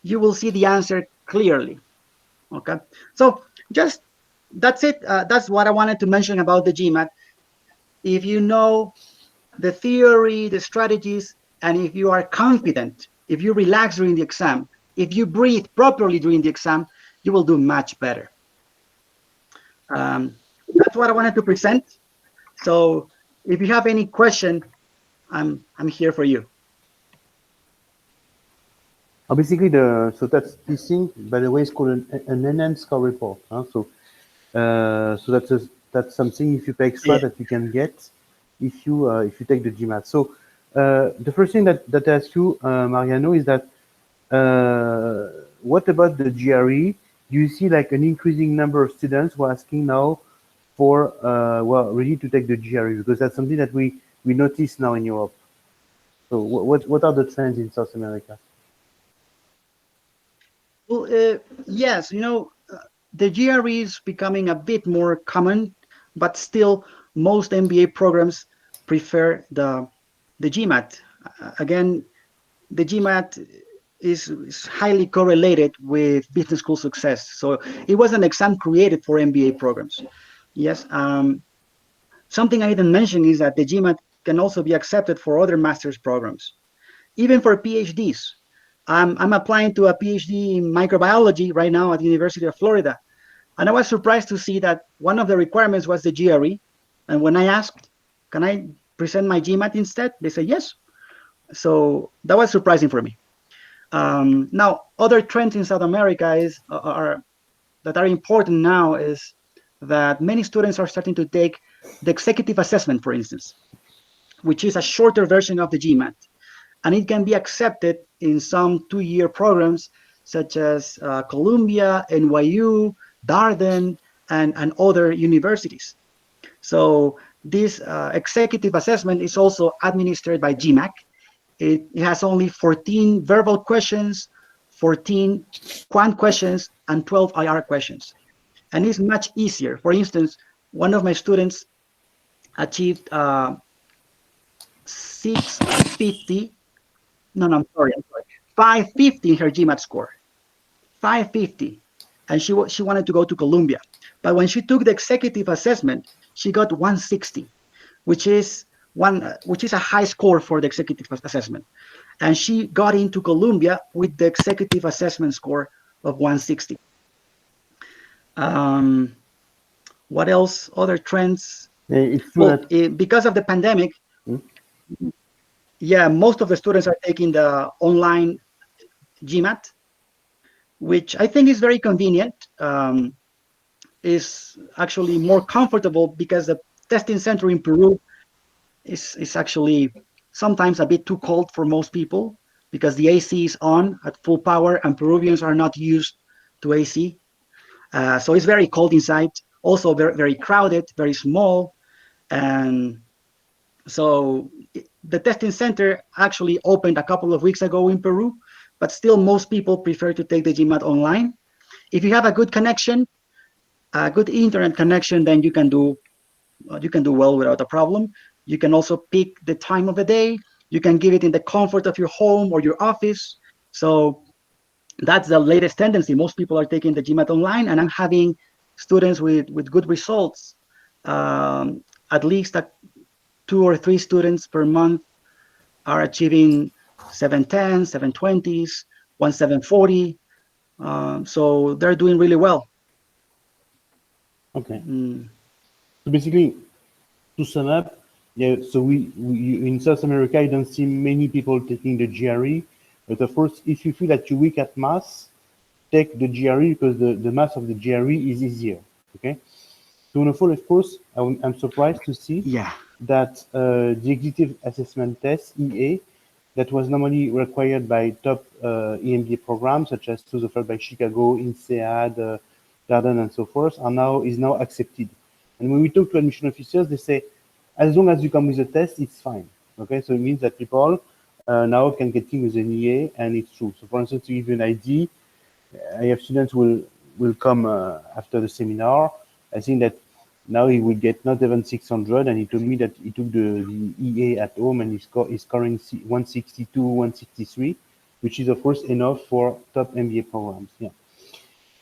you will see the answer clearly. Okay, so just that's it. That's what I wanted to mention about the GMAT. If you know the theory, the strategies, and if you are confident, if you relax during the exam, if you breathe properly during the exam, you will do much better. That's what I wanted to present. So if you have any question, I'm here for you. Basically, so that's this thing. By the way, it's called an enhanced score report. So that's something if you pay extra that you can get if you take the GMAT. So The first thing that I ask you, Mariano, is that what about the GRE? Do you see like an increasing number of students who are asking now for well, ready to take the GRE, because that's something that we notice now in Europe. So what are the trends in South America? Well, yes, the GRE is becoming a bit more common, but still most MBA programs prefer the GMAT. Again, the GMAT is highly correlated with business school success. So it was an exam created for MBA programs. Yes. Something I didn't mention is that the GMAT can also be accepted for other master's programs, even for PhDs. I'm applying to a PhD in microbiology right now at the University of Florida. And I was surprised to see that one of the requirements was the GRE. And when I asked, can I present my GMAT instead? They said yes. So that was surprising for me. Now, other trends in South America that are important now is that many students are starting to take the executive assessment, for instance, which is a shorter version of the GMAT. And it can be accepted in some 2-year programs such as Columbia, NYU, Darden, and other universities. So this executive assessment is also administered by GMAC. It has only 14 verbal questions, 14 quant questions, and 12 IR questions. And it's much easier. For instance, one of my students achieved 650. No, I'm sorry. 550 in her GMAT score. 550. And she wanted to go to Columbia. But when she took the executive assessment, she got 160, which is a high score for the executive assessment. And she got into Columbia with the executive assessment score of 160. What else? Other trends? Because of the pandemic, yeah, most of the students are taking the online GMAT, which I think is very convenient. Is actually more comfortable because the testing center in Peru is actually sometimes a bit too cold for most people because the AC is on at full power and Peruvians are not used to AC. So it's very cold inside, also very, very crowded, very small. And so the testing center actually opened a couple of weeks ago in Peru, but still most people prefer to take the GMAT online. If you have a good connection, a good internet connection, then you can do well without a problem. You can also pick the time of the day. You can give it in the comfort of your home or your office. So that's the latest tendency. Most people are taking the GMAT online, and I'm having students with good results. At least 2 or 3 students per month are achieving 710, 720s, 740. So they're doing really well. Okay. So basically, to sum up, yeah. So we in South America, I don't see many people taking the GRE. But of course, if you feel that you're weak at math, take the GRE because the math of the GRE is easier. Okay. So of course, I'm surprised to see that the executive assessment test (EA) that was normally required by top EMBA programs such as those offered by Chicago, INSEAD, Darden, and so forth, is now accepted. And when we talk to admission officers, they say, as long as you come with a test, it's fine. Okay, so it means that people now can get in with an EA, and it's true. So, for instance, to give you an idea, I have students who will come after the seminar. I think that now he will get not even 600, and he told me that he took the EA at home and he's scoring 162, 163, which is of course enough for top MBA programs. Yeah.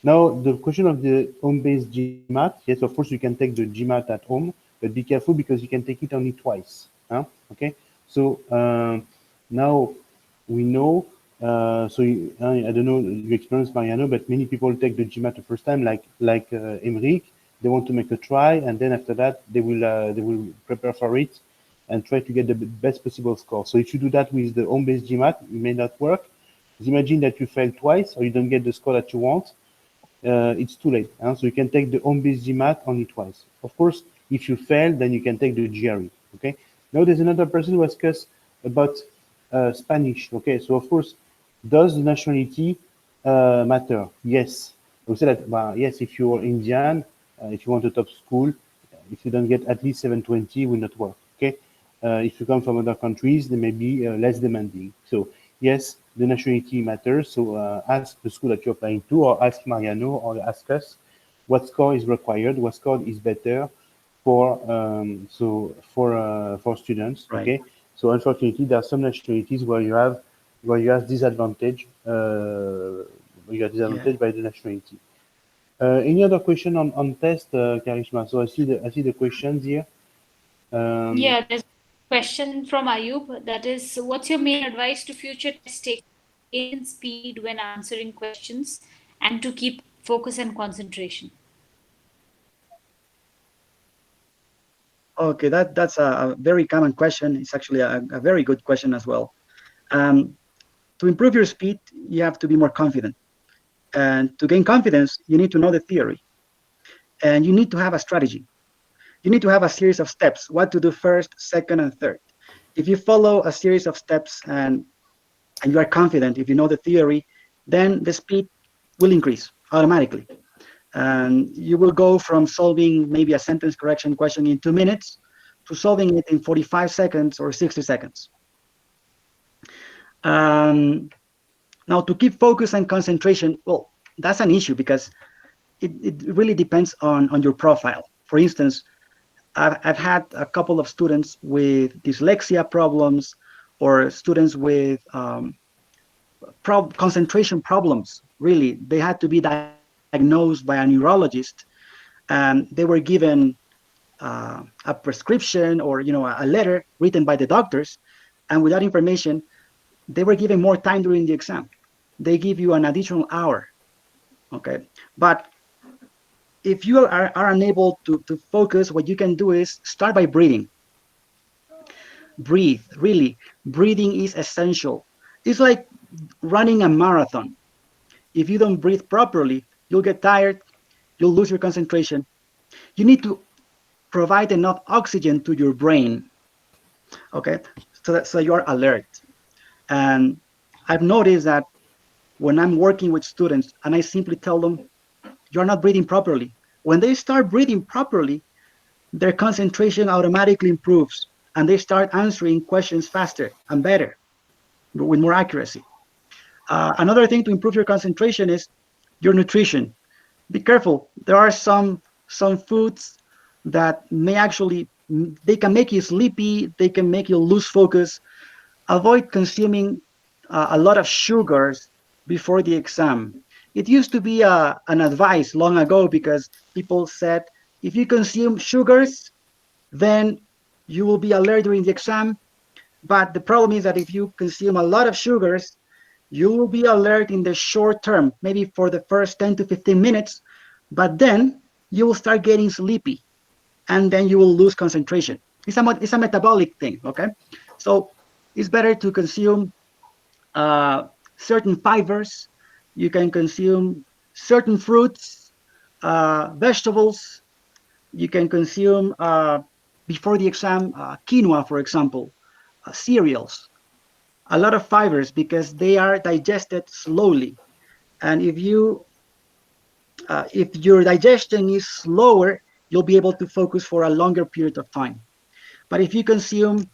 Now the question of the home-based GMAT. Yes, of course you can take the GMAT at home, but be careful because you can take it only twice. Huh? Okay. So now we know. So I don't know your experience, Mariano, but many people take the GMAT the first time, like Emric. They want to make a try, and then after that, they will prepare for it and try to get the best possible score. So if you do that with the home-based GMAT, it may not work. Because imagine that you fail twice or you don't get the score that you want. It's too late. Huh? So you can take the home-based GMAT only twice. Of course, if you fail, then you can take the GRE. Okay. Now there's another person who asks us about Spanish. Okay, so of course, does the nationality matter? Yes. We say that, well, yes, if you're Indian, if you want a top school, if you don't get at least 720, will not work. Okay. If you come from other countries, they may be less demanding. So yes, the nationality matters. So ask the school that you're applying to, or ask Mariano, or ask us what score is required, what score is better for for students. Right. Okay. So unfortunately, there are some nationalities where you have disadvantage. You are disadvantaged by the nationality. Any other question on test, Karishma? So I see the questions here. Yeah, there's a question from Ayub. That is, what's your main advice to future test takers to gain speed when answering questions and to keep focus and concentration? Okay, that's a very common question. It's actually a very good question as well. To improve your speed, you have to be more confident. And to gain confidence, you need to know the theory. And you need to have a strategy. You need to have a series of steps, what to do first, second, and third. If you follow a series of steps and you are confident, if you know the theory, then the speed will increase automatically. And you will go from solving maybe a sentence correction question in 2 minutes to solving it in 45 seconds or 60 seconds. Now, to keep focus and concentration, well, that's an issue because it really depends on your profile. For instance, I've had a couple of students with dyslexia problems or students with concentration problems. Really, they had to be diagnosed by a neurologist, and they were given a prescription or a letter written by the doctors, and with that information, they were given more time during the exam. They give you an additional hour. Okay, but if you are unable to focus, what you can do is start by breathing. Breathe, really. Breathing is essential. It's like running a marathon. If you don't breathe properly, you'll get tired, you'll lose your concentration. You need to provide enough oxygen to your brain, okay, so you're alert. And I've noticed that when I'm working with students and I simply tell them, you're not breathing properly, when they start breathing properly, their concentration automatically improves and they start answering questions faster and better with more accuracy. Another thing to improve your concentration is your nutrition. Be careful. There are some foods that may actually, they can make you sleepy, they can make you lose focus. Avoid consuming a lot of sugars before the exam. It used to be an advice long ago because people said, if you consume sugars, then you will be alert during the exam. But the problem is that if you consume a lot of sugars, you will be alert in the short term, maybe for the first 10 to 15 minutes, but then you will start getting sleepy and then you will lose concentration. It's a metabolic thing, okay? So it's better to consume certain fibers. You can consume certain fruits, vegetables. You can consume, before the exam, quinoa, for example, cereals, a lot of fibers because they are digested slowly. And if your digestion is slower, you'll be able to focus for a longer period of time. But if you consume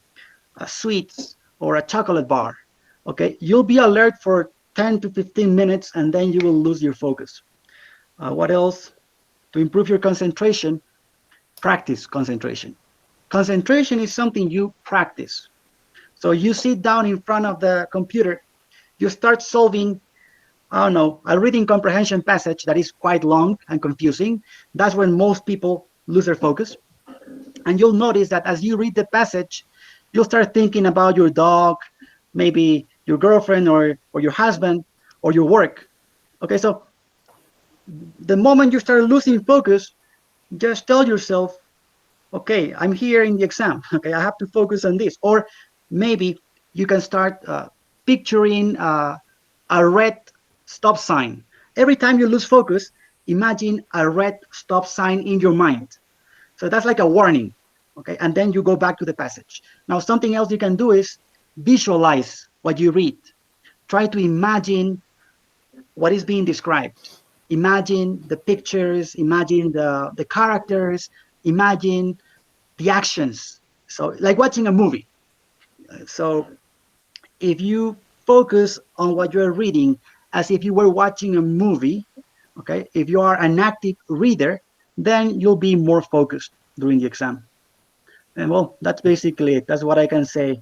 sweets or a chocolate bar, okay, you'll be alert for 10 to 15 minutes and then you will lose your focus. What else? To improve your concentration, practice concentration. Concentration is something you practice. So you sit down in front of the computer, you start solving, I don't know, a reading comprehension passage that is quite long and confusing. That's when most people lose their focus. And you'll notice that as you read the passage, you'll start thinking about your dog, maybe your girlfriend or your husband or your work. Okay, so the moment you start losing focus, just tell yourself, okay, I'm here in the exam. Okay, I have to focus on this. Or maybe you can start picturing a red stop sign. Every time you lose focus, imagine a red stop sign in your mind. So that's like a warning, okay? And then you go back to the passage. Now, something else you can do is visualize what you read. Try to imagine what is being described. Imagine the pictures, imagine the characters, imagine the actions. So like watching a movie. So if you focus on what you're reading as if you were watching a movie, okay, if you are an active reader, then you'll be more focused during the exam. And well, that's basically it. That's what I can say.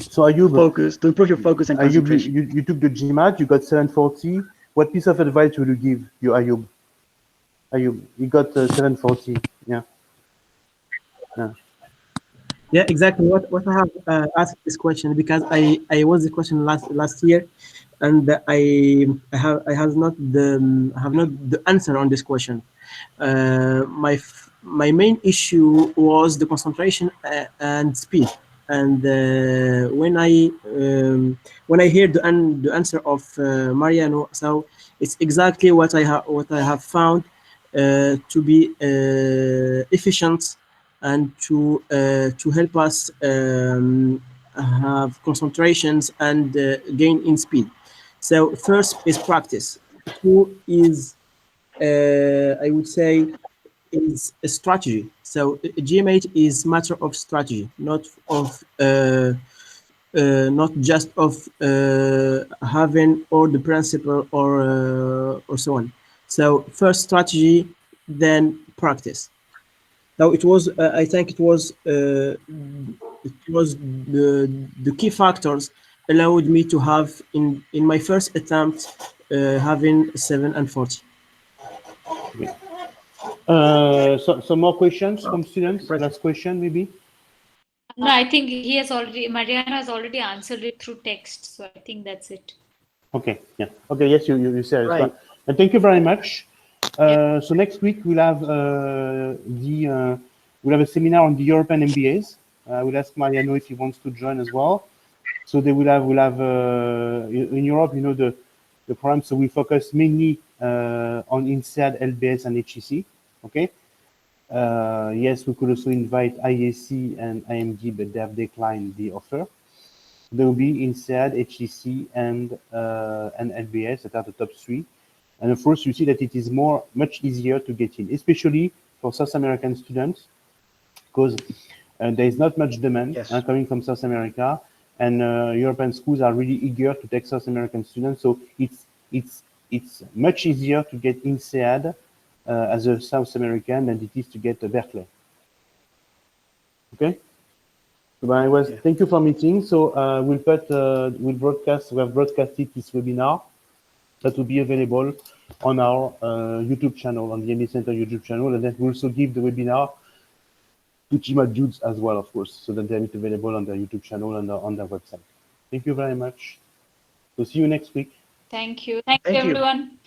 So Ayub, focus, to improve your focus and concentration. You took the GMAT, you got 740. What piece of advice would you give you, Ayub? Ayub, you got 740. Yeah. Yeah, exactly. What I have asked this question because I was the question last year, and I have not the answer on this question. My main issue was the concentration and speed. And when I hear the answer of Mariano, so it's exactly what I have found to be efficient and to help us have concentrations and gain in speed. So first is practice. Two is I would say is a strategy. So GMAT is matter of strategy, not of not just of having all the principle or so on. So first strategy, then practice. Now it was I think it was the key factors allowed me to have in my first attempt having 740. So some more questions from students. Last question, maybe. No, I think Mariana has already answered it through text. So I think that's it. Okay. Yeah. Okay. Yes, you said right. Well. And thank you very much. So next week we'll have we'll have a seminar on the European MBAs. We'll ask Mariano if he wants to join as well. So they we'll have in Europe, you know, the program. So we focus mainly on INSEAD, LBS, and HEC. Okay. Yes, we could also invite IAC and IMD, but they have declined the offer. There will be INSEAD, HEC, and LBS that are the top three. And of course, you see that it is much easier to get in, especially for South American students, because there is not much demand coming from South America, and European schools are really eager to take South American students. So it's much easier to get INSEAD as a South American than it is to get Berkeley. Okay. So thank you for meeting. So we'll broadcast. We have broadcasted this webinar that will be available on our YouTube channel, on the MBA Center YouTube channel, and then we'll also give the webinar to GMAT dudes as well, of course, so that they're available on their YouTube channel and on their website. Thank you very much. We'll see you next week. Thank you. Thank you, everyone.